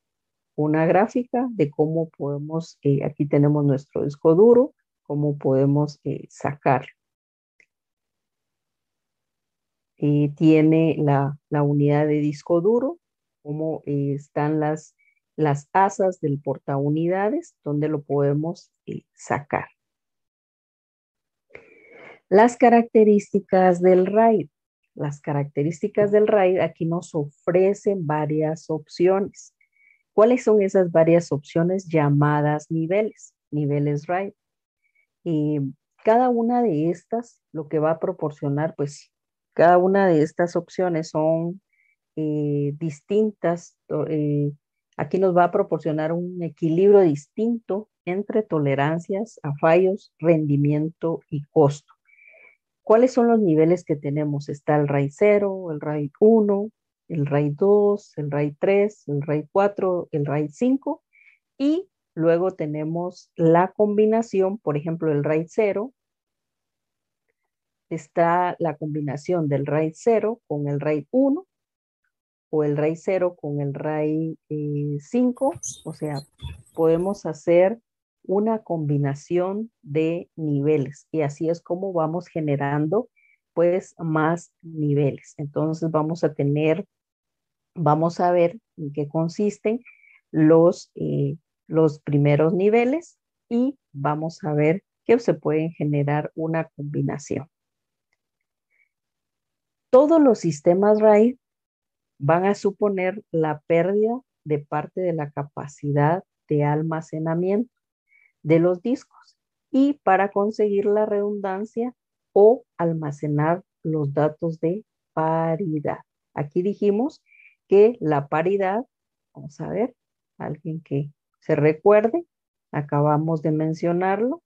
una gráfica de cómo podemos, aquí tenemos nuestro disco duro, cómo podemos sacar. Tiene la unidad de disco duro, cómo están las asas del portaunidades, donde lo podemos sacar. Las características del RAID. Las características del RAID aquí nos ofrecen varias opciones. ¿Cuáles son esas varias opciones llamadas niveles? Niveles RAID. Cada una de estas, lo que va a proporcionar, pues, cada una de estas opciones son distintas. Aquí nos va a proporcionar un equilibrio distinto entre tolerancias a fallos, rendimiento y costo. ¿Cuáles son los niveles que tenemos? Está el RAID 0, el RAID 1, el RAID 2, el RAID 3, el RAID 4, el RAID 5 y luego tenemos la combinación, por ejemplo, el RAID 0. Está la combinación del RAID 0 con el RAID 1 o el RAID 0 con el RAID 5. O sea, podemos hacer una combinación de niveles y así es como vamos generando pues más niveles. Entonces vamos a ver en qué consisten los primeros niveles y vamos a ver que se pueden generar una combinación. Todos los sistemas RAID van a suponer la pérdida de parte de la capacidad de almacenamiento de los discos y para conseguir la redundancia o almacenar los datos de paridad. Aquí dijimos que la paridad, vamos a ver, alguien que se recuerde, acabamos de mencionarlo.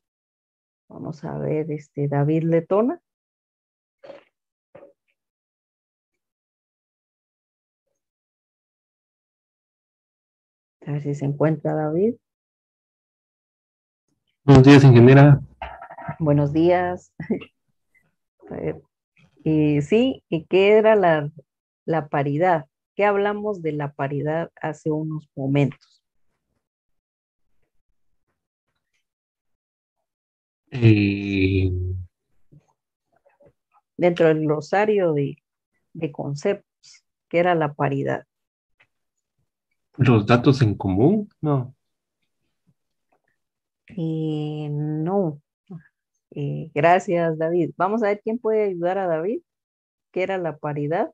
Vamos a ver, David Letona. A ver si se encuentra David. Buenos días, ingeniera. Buenos días. A ver. Sí, ¿y qué era la paridad? ¿Qué hablamos de la paridad hace unos momentos? Dentro del glosario de conceptos, ¿qué era la paridad? ¿Los datos en común? No. No. Gracias, David. Vamos a ver quién puede ayudar a David. ¿Qué era la paridad?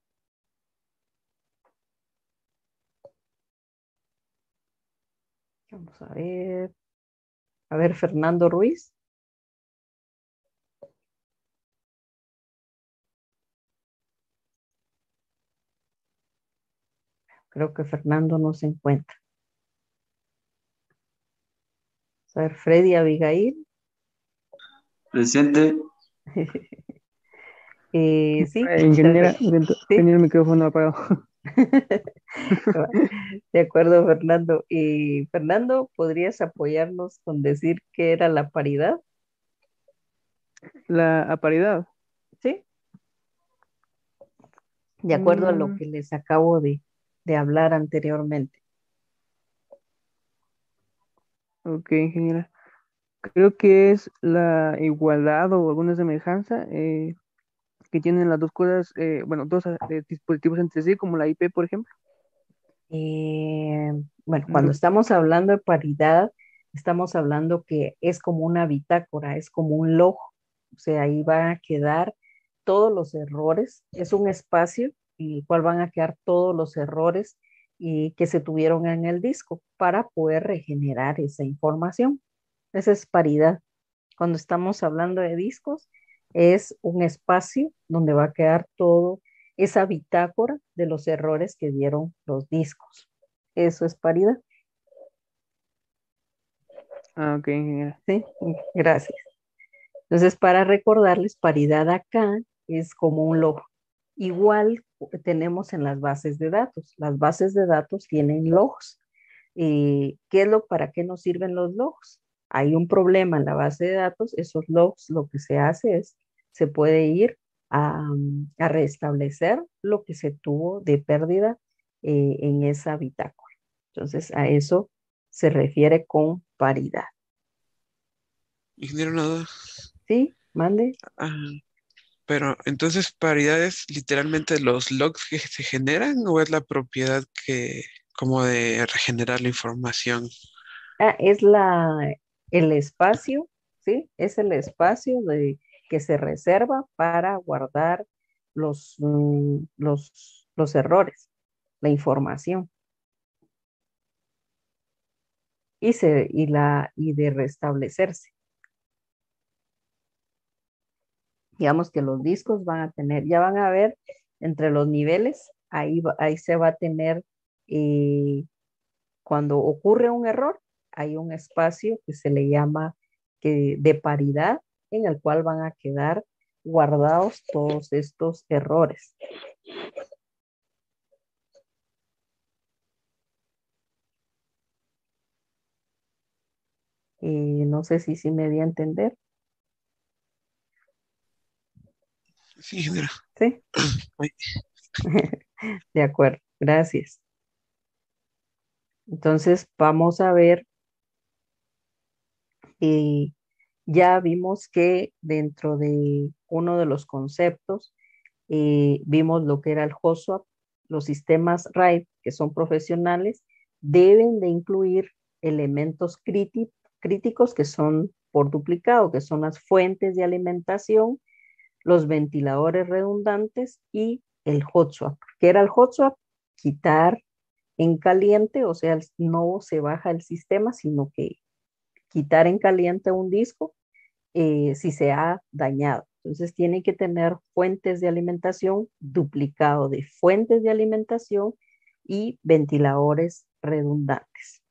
Vamos a ver. A ver, Fernando Ruiz. Creo que Fernando no se encuentra. Vamos A ver, Freddy, Abigail. Presente. Sí, Ingeniera, sí, tenía el micrófono apagado. de acuerdo, Fernando. Y Fernando, ¿podrías apoyarnos con decir qué era la paridad? La paridad. Sí, de acuerdo a lo Mm, que les acabo de hablar anteriormente. ok, ingeniera. Creo que es la igualdad o alguna semejanza que tienen las dos cosas, bueno, dos dispositivos entre sí, como la IP, por ejemplo. Eh, bueno, cuando No, estamos hablando de paridad, estamos hablando que es como una bitácora, es como un log, o sea, ahí van a quedar todos los errores, es un espacio en el cual van a quedar todos los errores y que se tuvieron en el disco para poder regenerar esa información. Esa es paridad. Cuando estamos hablando de discos, es un espacio donde va a quedar todo esa bitácora de los errores que dieron los discos. Eso es paridad. ok, ingeniera. Sí, gracias. Entonces, para recordarles, paridad acá es como un log. Igual tenemos en las bases de datos. Las bases de datos tienen logs. ¿Para qué nos sirven los logs? Hay un problema en la base de datos, esos logs lo que se hace es, se puede ir a restablecer lo que se tuvo de pérdida en esa bitácora. Entonces, a eso se refiere con paridad. Ingeniero, una duda. ¿Sí? Mande. Ah, pero entonces, ¿paridad es literalmente los logs que se generan o es la propiedad que, como de regenerar la información? Es el espacio, ¿sí? Es el espacio que se reserva para guardar los errores, la información y de restablecerse. Digamos que los discos van a tener, ya van a ver entre los niveles, ahí se va a tener, cuando ocurre un error, hay un espacio que se le llama de paridad, en el cual van a quedar guardados todos estos errores. No sé si me di a entender. Sí, ingeniero. ¿Sí? Ay, De acuerdo, gracias. Entonces vamos a ver, eh, ya vimos que dentro de uno de los conceptos, vimos lo que era el HOSWAP, los sistemas RAID que son profesionales deben de incluir elementos críticos que son por duplicado, que son las fuentes de alimentación, los ventiladores redundantes y el hot swap. ¿Qué era el hot swap? Quitar en caliente, o sea, no se baja el sistema, sino que quitar en caliente un disco si se ha dañado. Entonces tiene que tener fuentes de alimentación, duplicado de fuentes de alimentación y ventiladores redundantes.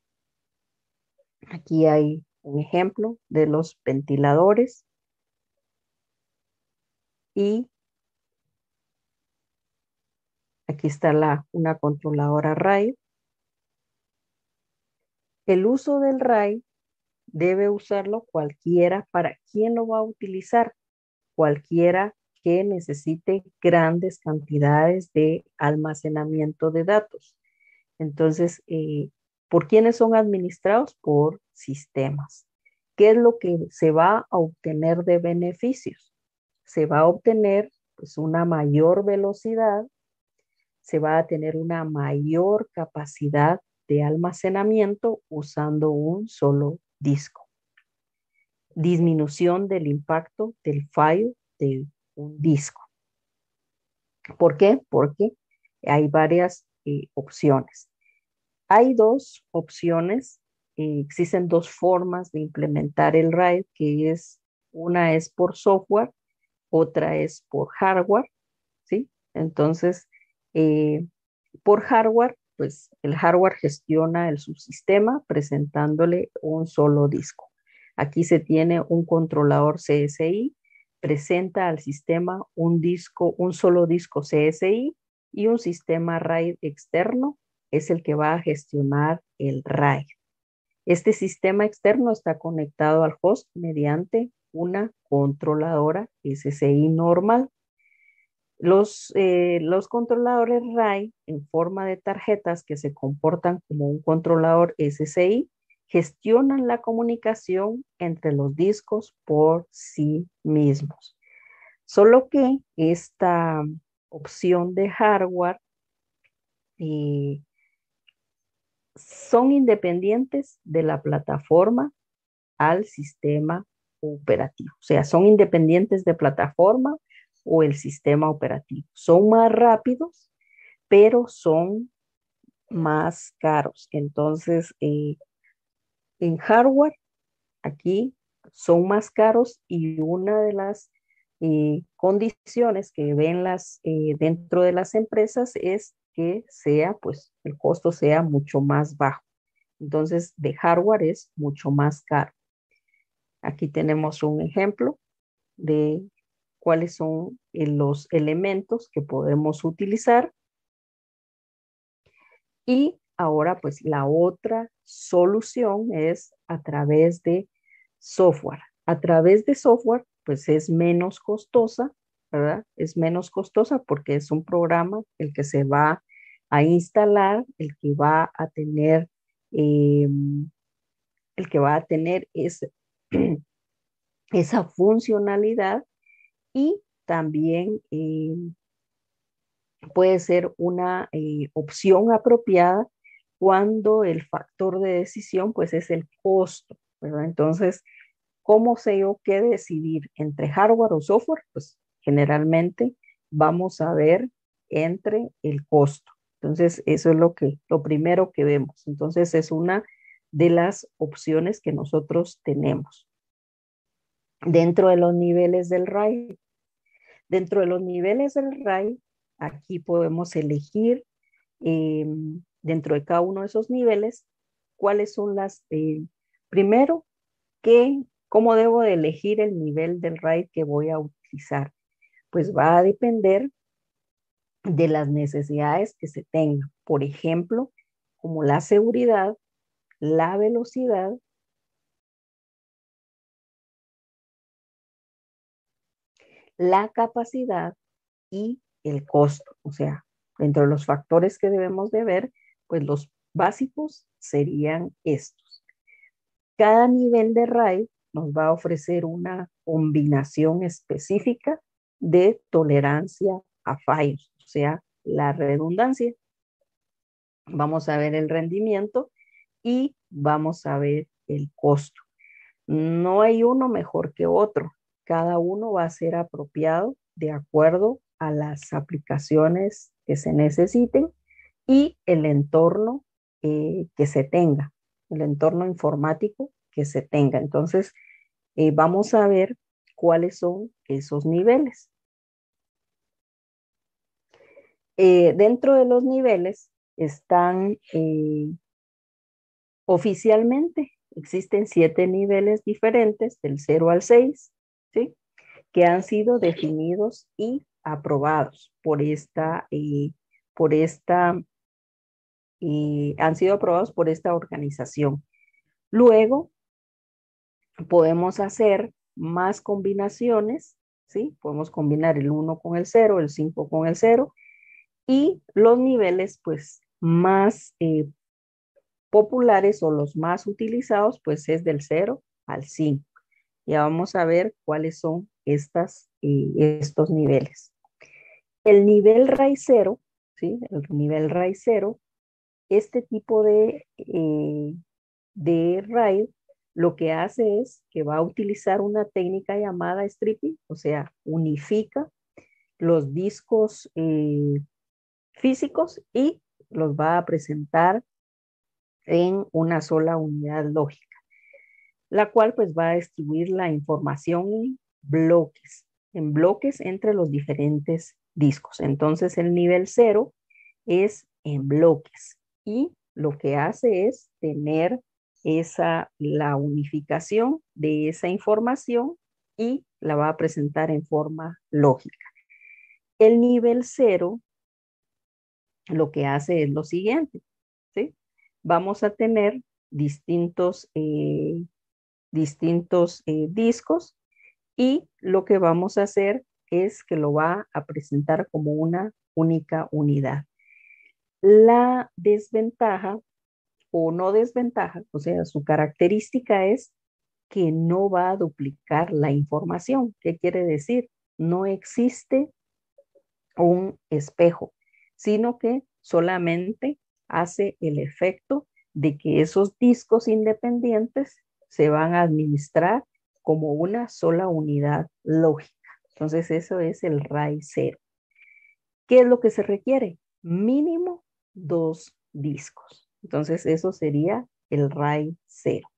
Aquí hay un ejemplo de los ventiladores y aquí está una controladora RAID. El uso del RAID debe usarlo cualquiera. ¿Para quién lo va a utilizar? Cualquiera que necesite grandes cantidades de almacenamiento de datos. Entonces, ¿por quiénes son administrados? Por sistemas. ¿Qué es lo que se va a obtener de beneficios? Se va a obtener pues, una mayor velocidad, se va a tener una mayor capacidad de almacenamiento usando un solo disco. Disminución del impacto del fallo de un disco. ¿Por qué? Porque hay varias opciones. Hay dos opciones, existen dos formas de implementar el RAID, que una es por software, otra es por hardware, ¿sí? Entonces, por hardware, pues el hardware gestiona el subsistema presentándole un solo disco. Aquí se tiene un controlador CSI, presenta al sistema un solo disco CSI y un sistema RAID externo es el que va a gestionar el RAID. Este sistema externo está conectado al host mediante una controladora SSI normal. Los controladores RAID en forma de tarjetas que se comportan como un controlador SSI gestionan la comunicación entre los discos por sí mismos. Solo que esta opción de hardware son independientes de la plataforma al sistema operativo. O sea, son independientes de plataforma o el sistema operativo. Son más rápidos, pero son más caros. Entonces, en hardware, aquí son más caros y una de las condiciones que ven dentro de las empresas es que pues, el costo sea mucho más bajo. Entonces, de hardware es mucho más caro. Aquí tenemos un ejemplo de cuáles son los elementos que podemos utilizar. Y ahora, pues, la otra solución es a través de software. A través de software, pues, es menos costosa, ¿verdad? Es menos costosa porque es un programa el que se va a instalar, el que va a tener esa funcionalidad y también puede ser una opción apropiada cuando el factor de decisión pues es el costo, ¿verdad? Entonces, ¿cómo sé yo qué decidir entre hardware o software? Pues generalmente vamos a ver entre el costo. Entonces, eso es lo primero que vemos. Entonces, es una de las opciones que nosotros tenemos. Dentro de los niveles del RAID, aquí podemos elegir dentro de cada uno de esos niveles cuáles son primero, cómo debo de elegir el nivel del RAID que voy a utilizar. Pues va a depender de las necesidades que se tengan. Por ejemplo, como la seguridad, la velocidad, la capacidad y el costo. O sea, dentro de los factores que debemos de ver, pues los básicos serían estos. Cada nivel de RAID nos va a ofrecer una combinación específica de tolerancia a fallos, o sea, la redundancia. Vamos a ver el rendimiento y vamos a ver el costo. No hay uno mejor que otro. Cada uno va a ser apropiado de acuerdo a las aplicaciones que se necesiten y el entorno que se tenga, el entorno informático que se tenga. Entonces, vamos a ver cuáles son esos niveles. Dentro de los niveles están oficialmente, existen 7 niveles diferentes, del 0 al 6, ¿sí? Que han sido definidos y aprobados han sido aprobados por esta organización. Luego, podemos hacer más combinaciones, ¿sí? Podemos combinar el 1 con el 0, el 5 con el 0, y los niveles, pues, más populares o los más utilizados, pues, es del 0 al 5. Ya vamos a ver cuáles son estos niveles. El nivel RAID 0, ¿sí? El nivel RAID 0, este tipo de RAID lo que hace es que va a utilizar una técnica llamada stripping, o sea, unifica los discos físicos y los va a presentar en una sola unidad lógica, la cual pues va a distribuir la información en bloques entre los diferentes discos. Entonces el nivel 0 es en bloques y lo que hace es tener la unificación de esa información y la va a presentar en forma lógica. El nivel 0 lo que hace es lo siguiente, ¿sí? Vamos a tener distintos discos y lo que vamos a hacer es que lo va a presentar como una única unidad. La desventaja o no desventaja, o sea, su característica es que no va a duplicar la información. ¿Qué quiere decir? No existe un espejo, sino que solamente hace el efecto de que esos discos independientes se van a administrar como una sola unidad lógica. Entonces, eso es el RAID 0. ¿Qué es lo que se requiere? Mínimo 2 discos. Entonces, eso sería el RAID 0.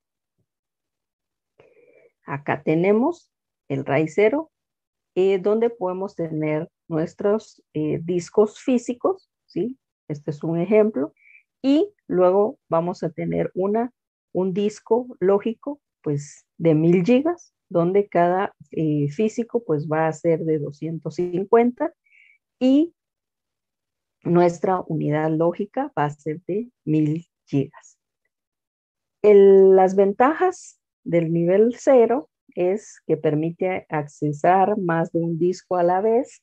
Acá tenemos el RAID 0, donde podemos tener nuestros discos físicos, ¿sí? Este es un ejemplo. Y luego vamos a tener un disco lógico, pues, de 1000 gigas, donde cada físico, pues, va a ser de 250 y nuestra unidad lógica va a ser de 1000 gigas. Las ventajas del nivel 0 es que permite accesar más de un disco a la vez,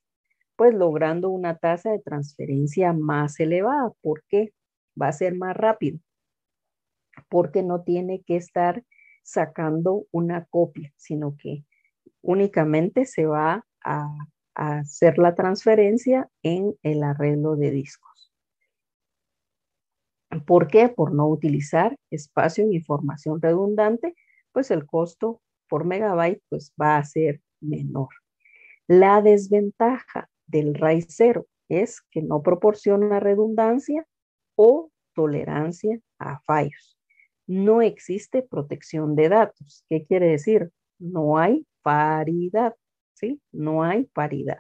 pues logrando una tasa de transferencia más elevada. ¿Por qué? Va a ser más rápido, porque no tiene que estar sacando una copia, sino que únicamente se va a hacer la transferencia en el arreglo de discos. ¿Por qué? Por no utilizar espacio en información redundante, pues el costo por megabyte pues va a ser menor. La desventaja del RAID 0 es que no proporciona redundancia o tolerancia a fallos. No existe protección de datos. ¿Qué quiere decir? No hay paridad, ¿sí? No hay paridad.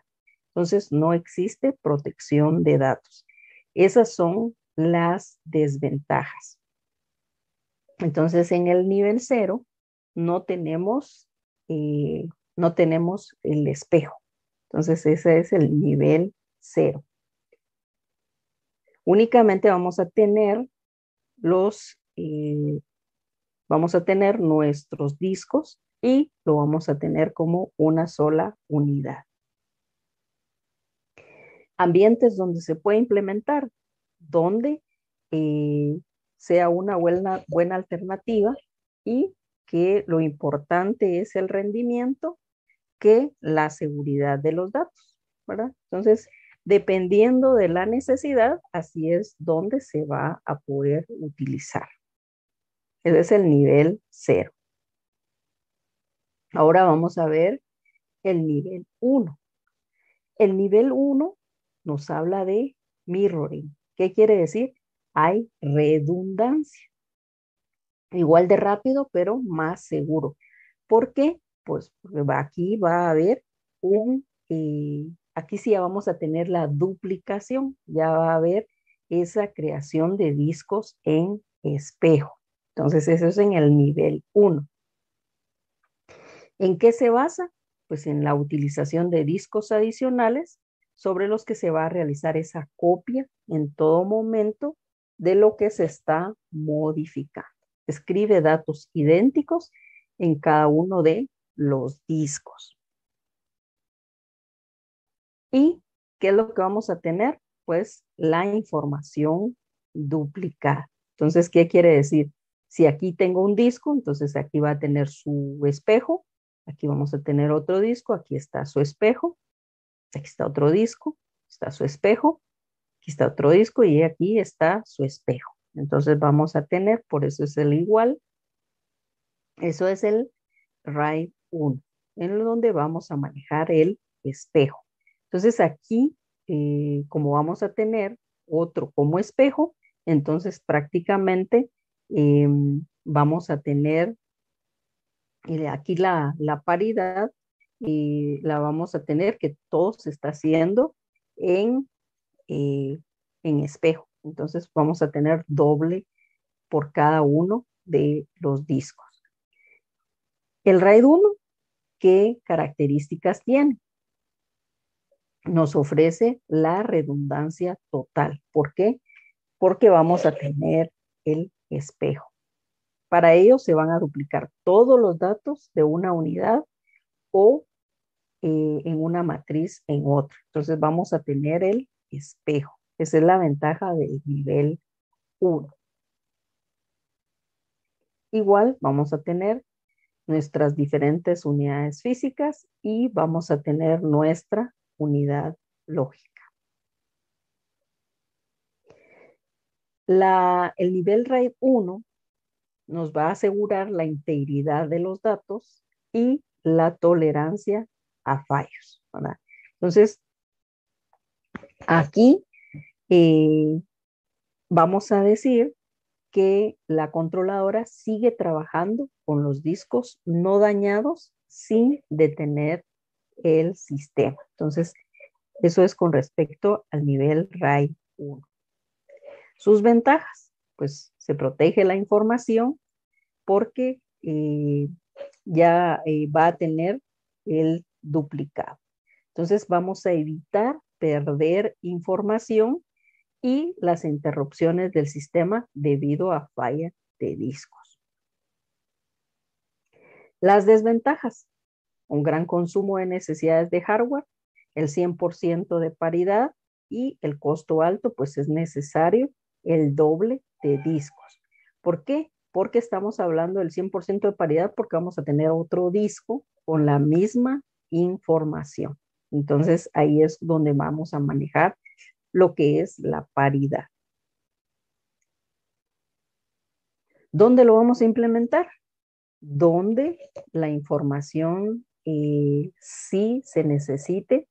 Entonces, no existe protección de datos. Esas son las desventajas. Entonces, en el nivel 0 no tenemos el espejo. Entonces, ese es el nivel 0. Únicamente vamos a tener nuestros discos y lo vamos a tener como una sola unidad. Ambientes donde se puede implementar, donde sea una buena alternativa y que lo importante es el rendimiento que la seguridad de los datos, ¿verdad? Entonces, dependiendo de la necesidad, así es donde se va a poder utilizar. Ese es el nivel 0. Ahora vamos a ver el nivel 1. El nivel 1 nos habla de mirroring. ¿Qué quiere decir? Hay redundancia. Igual de rápido, pero más seguro. ¿Por qué? Pues porque aquí va a haber aquí sí ya vamos a tener la duplicación, ya va a haber esa creación de discos en espejo. Entonces, eso es en el nivel 1. ¿En qué se basa? Pues en la utilización de discos adicionales sobre los que se va a realizar esa copia en todo momento de lo que se está modificando. Escribe datos idénticos en cada uno de los discos. ¿Y qué es lo que vamos a tener? Pues la información duplicada. Entonces, ¿qué quiere decir? Si aquí tengo un disco, entonces aquí va a tener su espejo. Aquí vamos a tener otro disco. Aquí está su espejo. Aquí está otro disco. Está su espejo. Aquí está otro disco y aquí está su espejo. Entonces vamos a tener, por eso es el igual. Eso es el RAID 1, en donde vamos a manejar el espejo. Entonces aquí, como vamos a tener otro como espejo, entonces prácticamente vamos a tener aquí la paridad y la vamos a tener que todo se está haciendo en espejo. Entonces vamos a tener doble por cada uno de los discos. El RAID 1, ¿qué características tiene? Nos ofrece la redundancia total. ¿Por qué? Porque vamos a tener el espejo. Para ello se van a duplicar todos los datos de una unidad o en una matriz en otra. Entonces vamos a tener el espejo. Esa es la ventaja del nivel 1. Igual vamos a tener nuestras diferentes unidades físicas y vamos a tener nuestra unidad lógica. El nivel RAID 1 nos va a asegurar la integridad de los datos y la tolerancia a fallos, ¿verdad? Entonces, aquí vamos a decir que la controladora sigue trabajando con los discos no dañados sin detener el sistema. Entonces, eso es con respecto al nivel RAID 1. Sus ventajas, pues se protege la información porque ya va a tener el duplicado. Entonces vamos a evitar perder información y las interrupciones del sistema debido a falla de discos. Las desventajas, un gran consumo de necesidades de hardware, el 100% de paridad y el costo alto, pues es necesario el doble de discos. ¿Por qué? Porque estamos hablando del 100% de paridad porque vamos a tener otro disco con la misma información. Entonces ahí es donde vamos a manejar lo que es la paridad. ¿Dónde lo vamos a implementar? Donde la información sí se necesite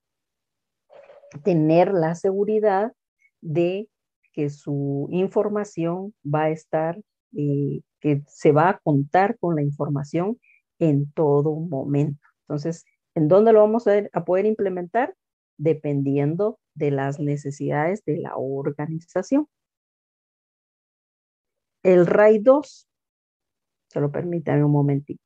tener la seguridad de que su información va a estar, que se va a contar con la información en todo momento. Entonces, ¿en dónde lo vamos a poder implementar? Dependiendo de las necesidades de la organización. El RAID 2, solo permítanme un momentito.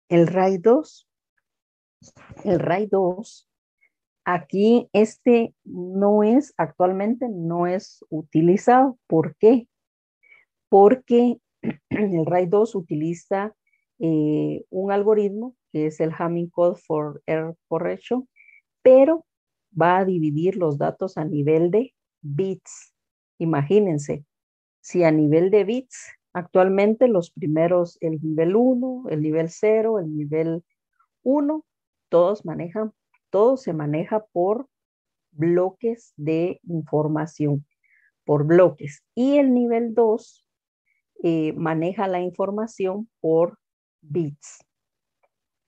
El RAID 2, aquí actualmente no es utilizado. ¿Por qué? Porque el RAID 2 utiliza un algoritmo que es el Hamming Code for Error Correction, pero va a dividir los datos a nivel de bits. Imagínense, si a nivel de bits, actualmente los primeros, el nivel 1, el nivel 0, el nivel 1, todo se maneja por bloques de información, por bloques. Y el nivel 2 maneja la información por bits.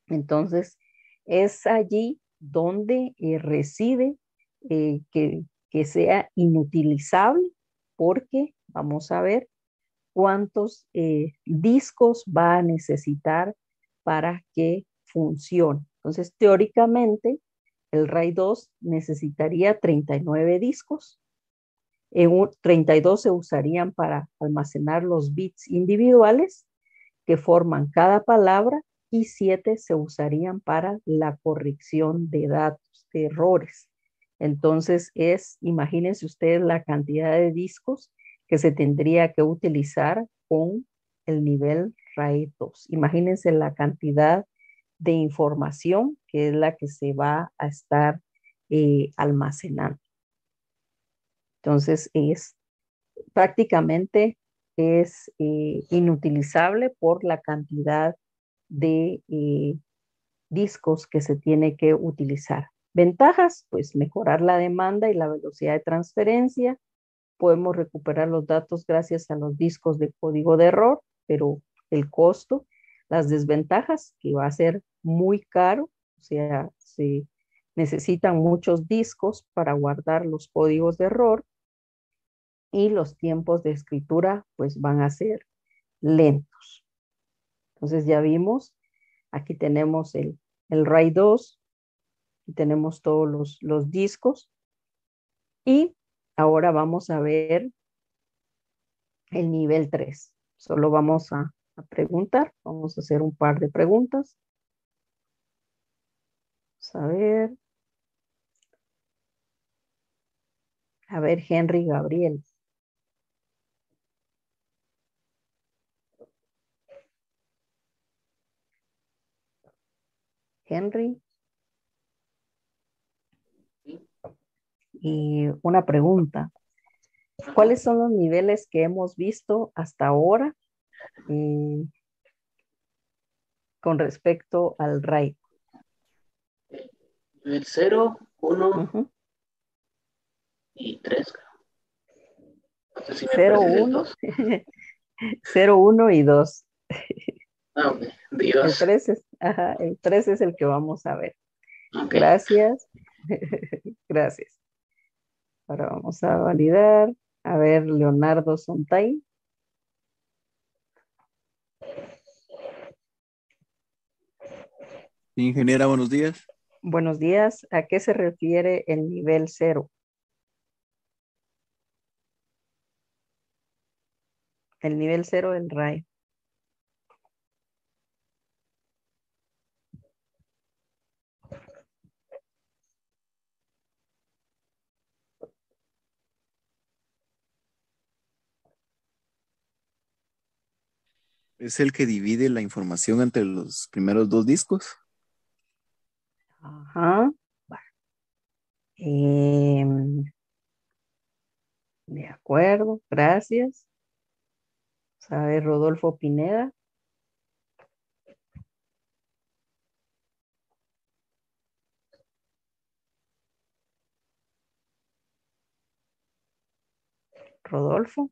Entonces, es allí donde reside que sea inutilizable, porque vamos a ver cuántos discos va a necesitar para que funcione. Entonces, teóricamente, el RAID 2 necesitaría 39 discos. 32 se usarían para almacenar los bits individuales que forman cada palabra y 7 se usarían para la corrección de datos, de errores. Entonces imagínense ustedes la cantidad de discos que se tendría que utilizar con el nivel RAID 2. Imagínense la cantidad de información que es la que se va a estar almacenando. Entonces prácticamente es inutilizable por la cantidad de discos que se tiene que utilizar. Ventajas, pues mejorar la demanda y la velocidad de transferencia, podemos recuperar los datos gracias a los discos de código de error, pero el costo, las desventajas, que va a ser muy caro, o sea, se necesitan muchos discos para guardar los códigos de error y los tiempos de escritura pues van a ser lentos. Entonces ya vimos, aquí tenemos el RAID 2, y tenemos todos los discos y ahora vamos a ver el nivel 3. Solo vamos a preguntar, vamos a hacer un par de preguntas. Vamos a ver Henry Gabriel. Henry. Y una pregunta. ¿Cuáles son los niveles que hemos visto hasta ahora con respecto al RAID? Nivel 0, 1 Ujú. y 3. No sé si me 0, perdí del 1, 2. 0, 1 y 2. Ah, ok. El Dios. 3 es, ajá, el 3 es el que vamos a ver. Ok. Gracias. Gracias. Ahora vamos a validar. A ver, Leonardo Sontay. Ingeniera, buenos días. Buenos días. ¿A qué se refiere el nivel 0? El nivel 0 del RAID. Es el que divide la información entre los primeros dos discos. Ajá. Em, de acuerdo, gracias. Vamos a ver, Rodolfo Pineda. Rodolfo.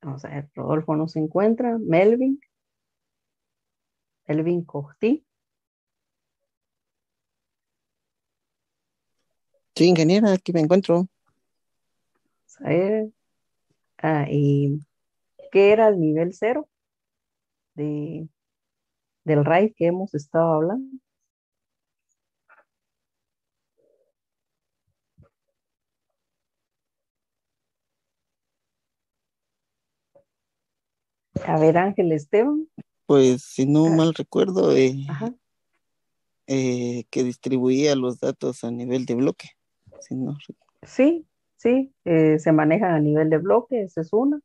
Vamos a ver, Rodolfo no se encuentra. Melvin. Melvin Corti. Sí, ingeniera, aquí me encuentro. Vamos a ver. ¿Y qué era el nivel 0 de, del RAID que hemos estado hablando? A ver, Ángel Esteban. Pues si no Ah, mal recuerdo, ajá. que distribuía los datos a nivel de bloque. Si no, Sí, sí, se manejan a nivel de bloque, esa es una.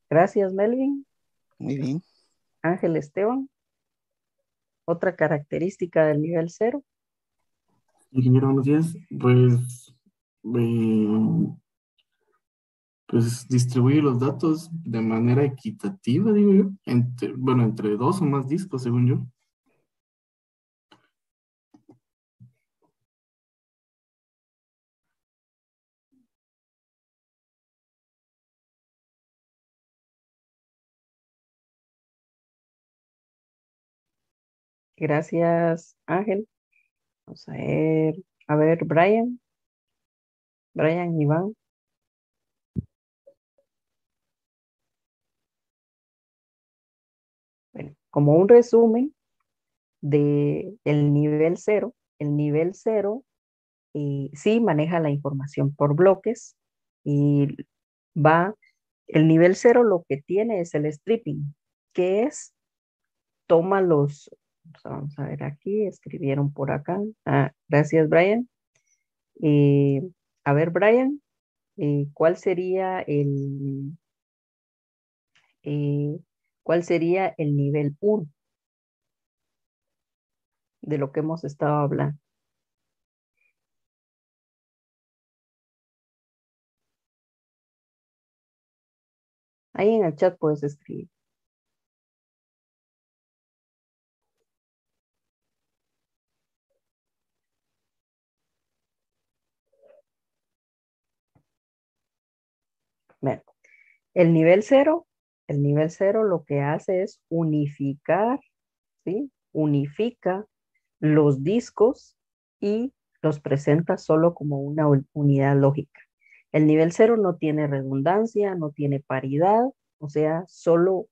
Gracias, Melvin. muy bien. Ángel Esteban. Otra característica del nivel 0. Ingeniero, buenos días. Pues distribuye los datos de manera equitativa, digo yo, entre dos o más discos, según yo. Gracias, Ángel. Vamos a ver, Brian. Brian Iván. Bueno, como un resumen de el nivel 0 sí maneja la información por bloques y va, el nivel 0 lo que tiene es el stripping, que es, toma vamos a ver aquí, escribieron por acá. Gracias, Brian. Eh, a ver, Brian, ¿cuál sería eh, cuál sería el nivel 1 de lo que hemos estado hablando? Ahí en el chat puedes escribir. Bueno, el nivel cero lo que hace es unificar, ¿sí? Unifica los discos y los presenta solo como una unidad lógica. El nivel cero no tiene redundancia, no tiene paridad, o sea, solo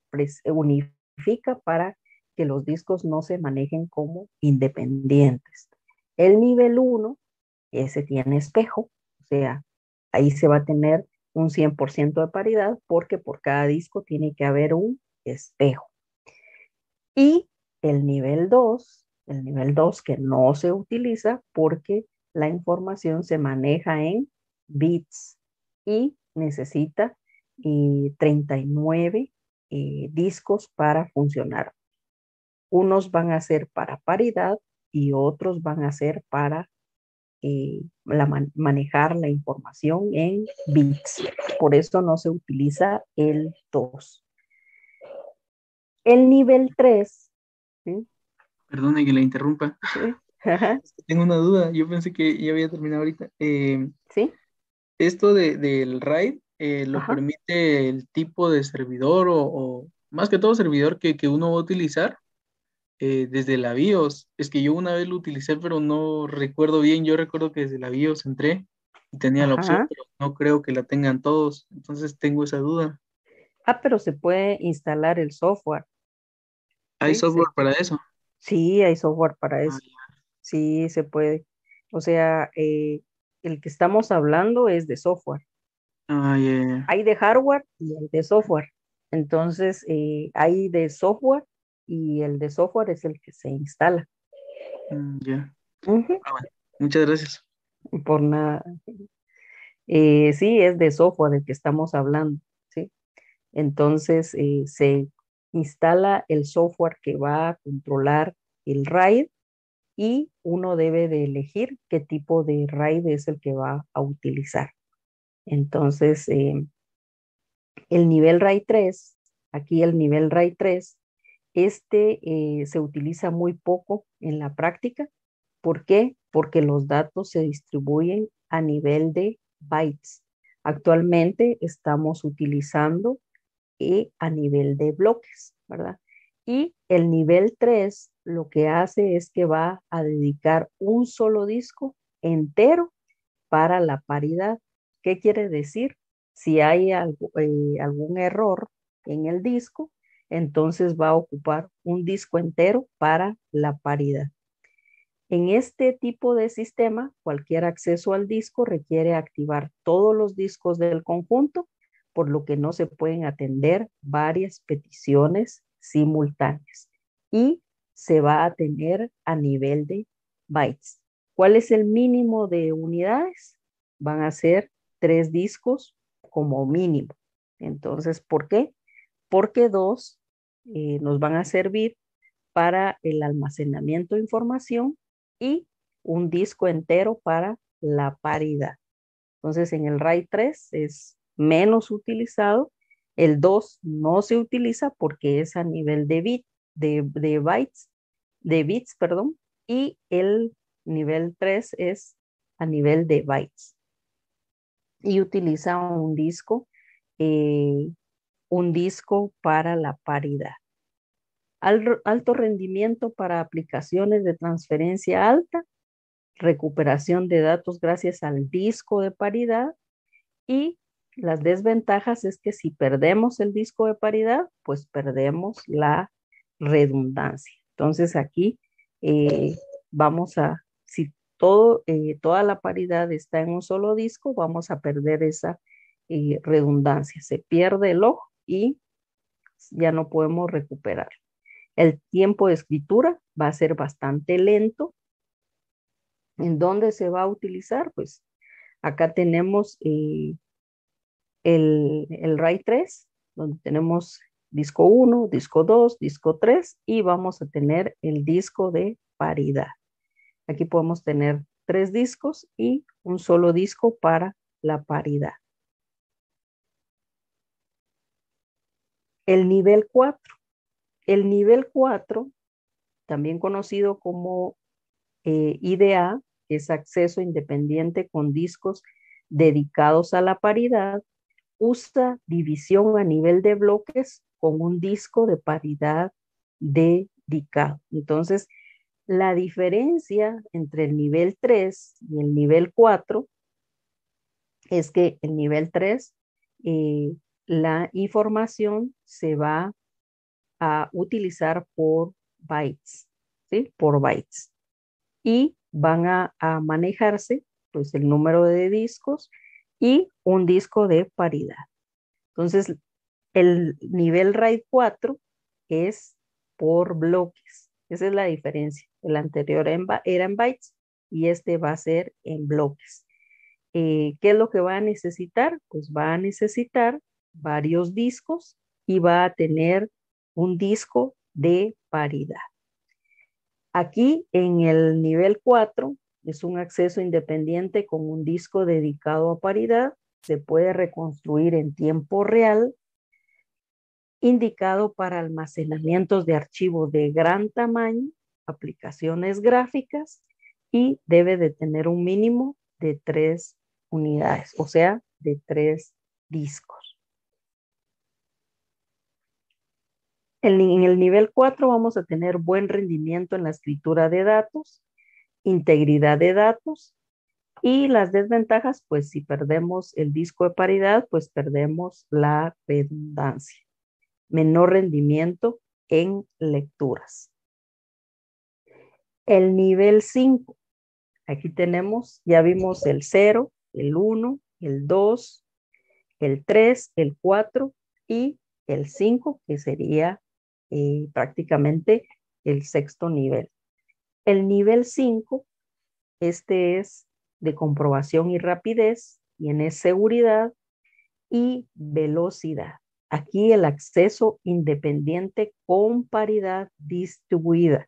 unifica para que los discos no se manejen como independientes. El nivel uno, ese tiene espejo, o sea, ahí se va a tener un 100% de paridad porque por cada disco tiene que haber un espejo. Y el nivel 2 que no se utiliza porque la información se maneja en bits y necesita 39 discos para funcionar. Unos van a ser para paridad y otros van a ser para manejar la información en bits. Por eso no se utiliza el 2. El nivel 3, ¿sí? Perdone que la interrumpa. ¿Sí? Tengo una duda. Yo pensé que ya había terminado ahorita. ¿Sí? Esto del RAID lo permite el tipo de servidor o más que todo servidor que uno va a utilizar desde la BIOS. Es que yo una vez lo utilicé, pero no recuerdo bien. Yo recuerdo que desde la BIOS entré y tenía la opción, pero no creo que la tengan todos. Entonces tengo esa duda. Pero se puede instalar el software. ¿Hay ¿sí? software para eso? Sí, hay software para eso. Sí, se puede. O sea, el que estamos hablando es de software. Hay de hardware y hay de software. Entonces, hay de software y el de software es el que se instala. Ya. Bueno, muchas gracias. Por nada. Sí, es de software el que estamos hablando, ¿sí? Entonces, se instala el software que va a controlar el RAID y uno debe de elegir qué tipo de RAID es el que va a utilizar. Entonces, el nivel RAID 3, aquí el nivel RAID 3, se utiliza muy poco en la práctica. ¿Por qué? Porque los datos se distribuyen a nivel de bytes. Actualmente estamos utilizando a nivel de bloques, ¿verdad? Y el nivel 3 lo que hace es que va a dedicar un solo disco entero para la paridad. ¿Qué quiere decir? Si hay algún error en el disco, entonces va a ocupar un disco entero para la paridad. En este tipo de sistema, cualquier acceso al disco requiere activar todos los discos del conjunto, por lo que no se pueden atender varias peticiones simultáneas. Y se va a tener a nivel de bytes. ¿Cuál es el mínimo de unidades? Van a ser 3 discos como mínimo. Entonces, ¿por qué? Porque 2 nos van a servir para el almacenamiento de información y un disco entero para la paridad. Entonces, en el RAID 3 es menos utilizado. El 2 no se utiliza porque es a nivel de bits, perdón, y el nivel 3 es a nivel de bytes. Y utiliza un disco para la paridad. Alto rendimiento para aplicaciones de transferencia alta, recuperación de datos gracias al disco de paridad y las desventajas es que si perdemos el disco de paridad, pues perdemos la redundancia. Entonces aquí si toda la paridad está en un solo disco, vamos a perder esa redundancia. Se pierde el log y ya no podemos recuperar. El tiempo de escritura va a ser bastante lento. ¿En dónde se va a utilizar? Pues acá tenemos el RAID 3, donde tenemos disco 1, disco 2, disco 3 y vamos a tener el disco de paridad. Aquí podemos tener 3 discos y un solo disco para la paridad. El nivel 4. El nivel 4, también conocido como IDA, que es acceso independiente con discos dedicados a la paridad, usa división a nivel de bloques con un disco de paridad dedicado. Entonces, la diferencia entre el nivel 3 y el nivel 4 es que el nivel 3, la información se va a utilizar por bytes, ¿sí? Por bytes. Y van a manejarse, pues, el número de discos y un disco de paridad. Entonces, el nivel RAID 4 es por bloques. Esa es la diferencia. El anterior era en bytes y este va a ser en bloques. ¿Qué es lo que va a necesitar? Pues va a necesitar varios discos y va a tener un disco de paridad. Aquí en el nivel 4 es un acceso independiente con un disco dedicado a paridad. Se puede reconstruir en tiempo real, indicado para almacenamientos de archivos de gran tamaño, aplicaciones gráficas, y debe de tener un mínimo de 3 unidades, o sea, de 3 discos. En el nivel 4 vamos a tener buen rendimiento en la escritura de datos, integridad de datos, y las desventajas, pues si perdemos el disco de paridad, pues perdemos la redundancia. Menor rendimiento en lecturas. El nivel 5, aquí tenemos, ya vimos el 0, el 1, el 2, el 3, el 4 y el 5, que sería prácticamente el sexto nivel. El nivel 5, este es de comprobación y rapidez, tiene seguridad y velocidad. Aquí el acceso independiente con paridad distribuida.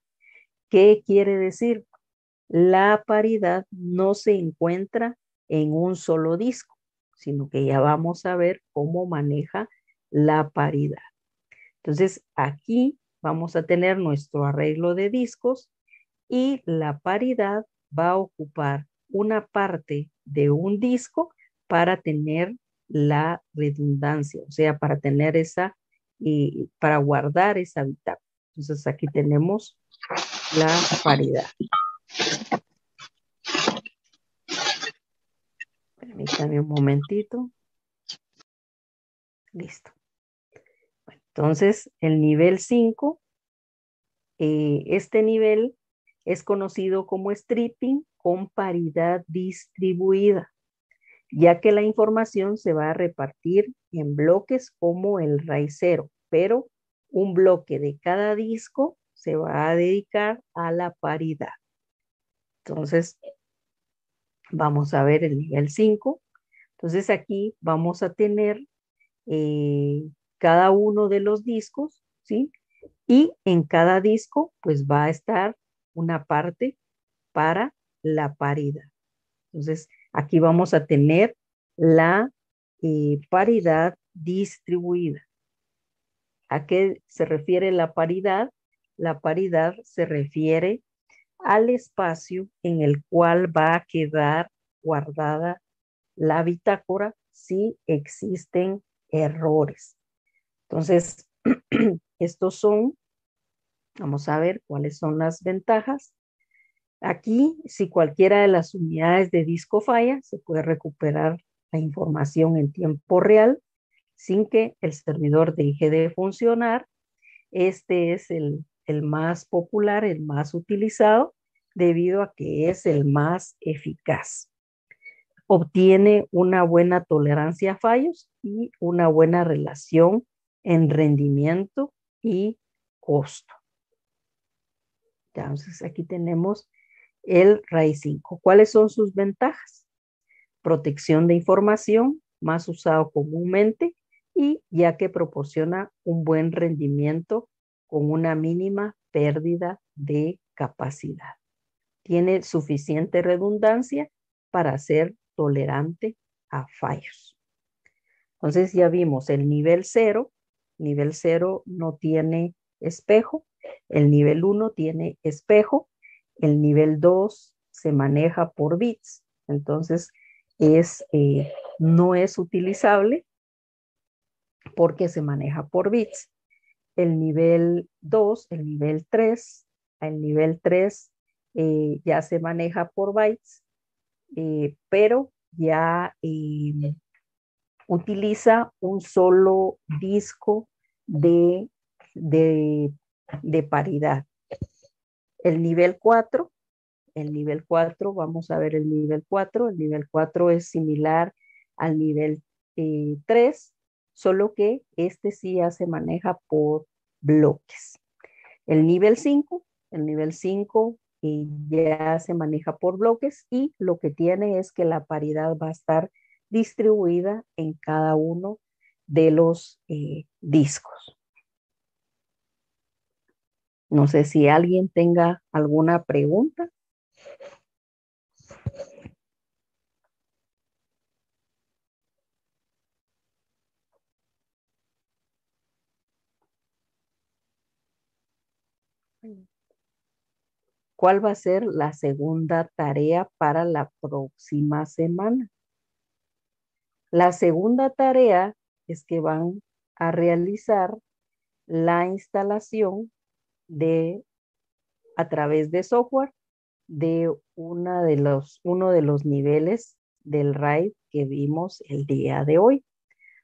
¿Qué quiere decir? La paridad no se encuentra en un solo disco, sino que ya vamos a ver cómo maneja la paridad. Entonces, aquí vamos a tener nuestro arreglo de discos y la paridad va a ocupar una parte de un disco para tener la redundancia, o sea, para tener esa, para guardar esa bitácora. Entonces, aquí tenemos la paridad. Permítame un momentito. Listo. Bueno, entonces, el nivel 5, este nivel es conocido como stripping con paridad distribuida, ya que la información se va a repartir en bloques como el RAID 0, pero un bloque de cada disco se va a dedicar a la paridad. Entonces, vamos a ver el nivel 5. Entonces, aquí vamos a tener cada uno de los discos, ¿sí? Y en cada disco, pues va a estar una parte para la paridad. Entonces, aquí vamos a tener la paridad distribuida. ¿A qué se refiere la paridad? La paridad se refiere al espacio en el cual va a quedar guardada la bitácora si existen errores. Entonces, estos son, vamos a ver cuáles son las ventajas. Aquí, si cualquiera de las unidades de disco falla, se puede recuperar la información en tiempo real sin que el servidor deje de funcionar. Este es el más popular, el más utilizado, debido a que es el más eficaz. Obtiene una buena tolerancia a fallos y una buena relación en rendimiento y costo. Entonces, aquí tenemos el RAID 5. ¿Cuáles son sus ventajas? Protección de información, más usado comúnmente, y ya que proporciona un buen rendimiento con una mínima pérdida de capacidad. Tiene suficiente redundancia para ser tolerante a fallos. Entonces ya vimos el nivel 0. Nivel 0 no tiene espejo. El nivel 1 tiene espejo. El nivel 2 se maneja por bits. Entonces no es utilizable porque se maneja por bits. El nivel 2, el nivel 3, el nivel 3 ya se maneja por bytes, pero ya utiliza un solo disco de paridad. El nivel 4, vamos a ver el nivel 4. El nivel 4 es similar al nivel 3, solo que este sí ya se maneja por bloques. El nivel 5 ya se maneja por bloques y lo que tiene es que la paridad va a estar distribuida en cada uno de los discos. No sé si alguien tenga alguna pregunta. ¿Cuál va a ser la segunda tarea para la próxima semana? La segunda tarea es que van a realizar la instalación a través de software de uno de los niveles del RAID que vimos el día de hoy.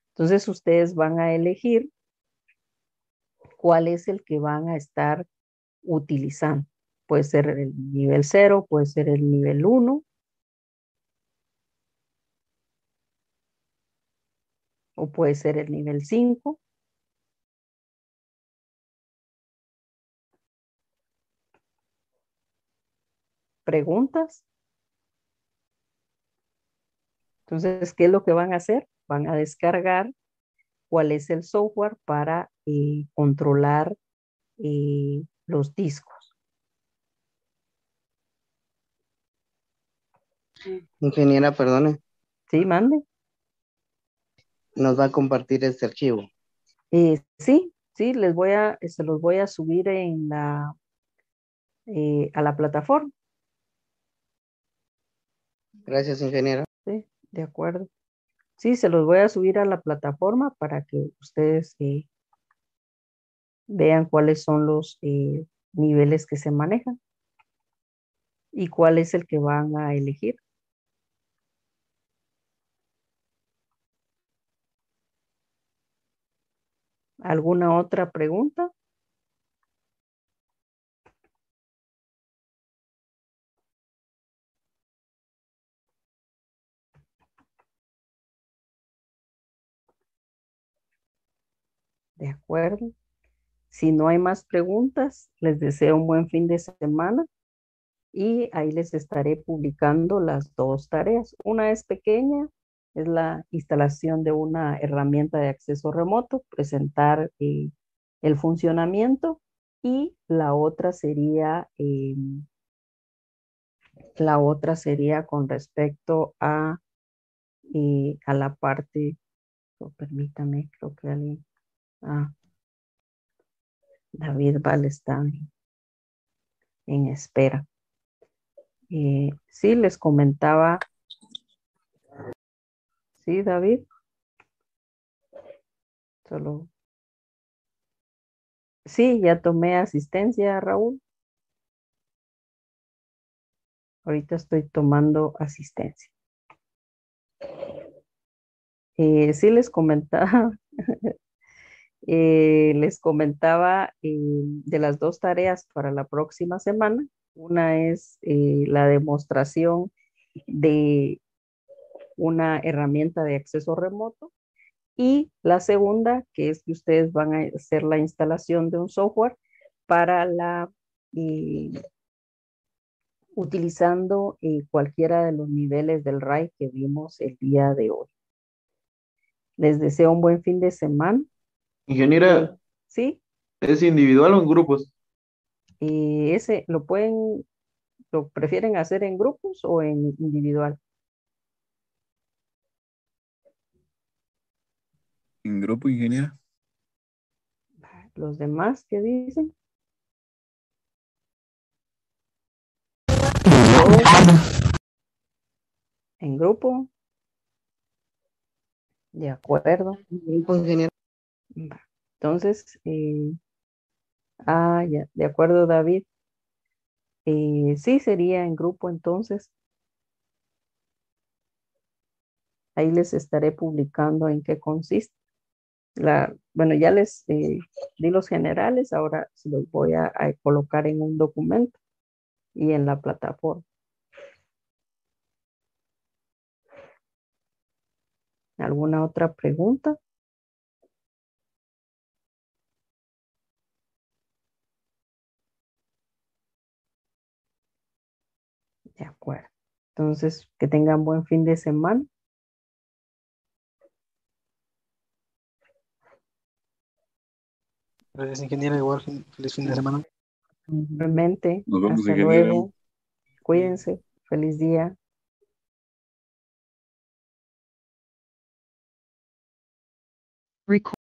Entonces ustedes van a elegir cuál es el que van a estar utilizando. Puede ser el nivel 0, puede ser el nivel 1, o puede ser el nivel 5. ¿Preguntas? Entonces, ¿qué es lo que van a hacer? Van a descargar cuál es el software para controlar los discos. Ingeniera, perdone, Sí, mande. nos va a compartir este archivo. Sí, se los voy a subir a la plataforma. Gracias, ingeniera. Sí, de acuerdo. Sí, se los voy a subir a la plataforma para que ustedes vean cuáles son los niveles que se manejan y cuál es el que van a elegir. ¿Alguna otra pregunta? De acuerdo. Si no hay más preguntas, les deseo un buen fin de semana y ahí les estaré publicando las dos tareas. Una es pequeña, es la instalación de una herramienta de acceso remoto, presentar el funcionamiento, y la otra sería con respecto a la parte, permítame, creo que alguien, David Val está en espera. Sí, les comentaba. Sí, David. Sí, ya tomé asistencia, Raúl. Ahorita estoy tomando asistencia. Sí, les comentaba. Les comentaba de las dos tareas para la próxima semana. Una es la demostración de una herramienta de acceso remoto, y la segunda, que es que ustedes van a hacer la instalación de un software para utilizando cualquiera de los niveles del RAID que vimos el día de hoy. Les deseo un buen fin de semana. Ingeniera, ¿Sí? ¿es individual o en grupos? Ese lo prefieren hacer en grupos o en individual. En grupo, ingeniera. Los demás, ¿qué dicen? En grupo. De acuerdo. En grupo, ingeniera. Va. Entonces, ya, de acuerdo, David. Sí, sería en grupo entonces. Ahí les estaré publicando en qué consiste. Bueno, ya les di los generales, ahora se los voy a colocar en un documento y en la plataforma. ¿Alguna otra pregunta? De acuerdo. Entonces, que tengan buen fin de semana. Gracias, ingeniera. Igual, feliz fin de semana. Realmente, Nos vemos, hasta ingeniero. luego. Cuídense. Feliz día.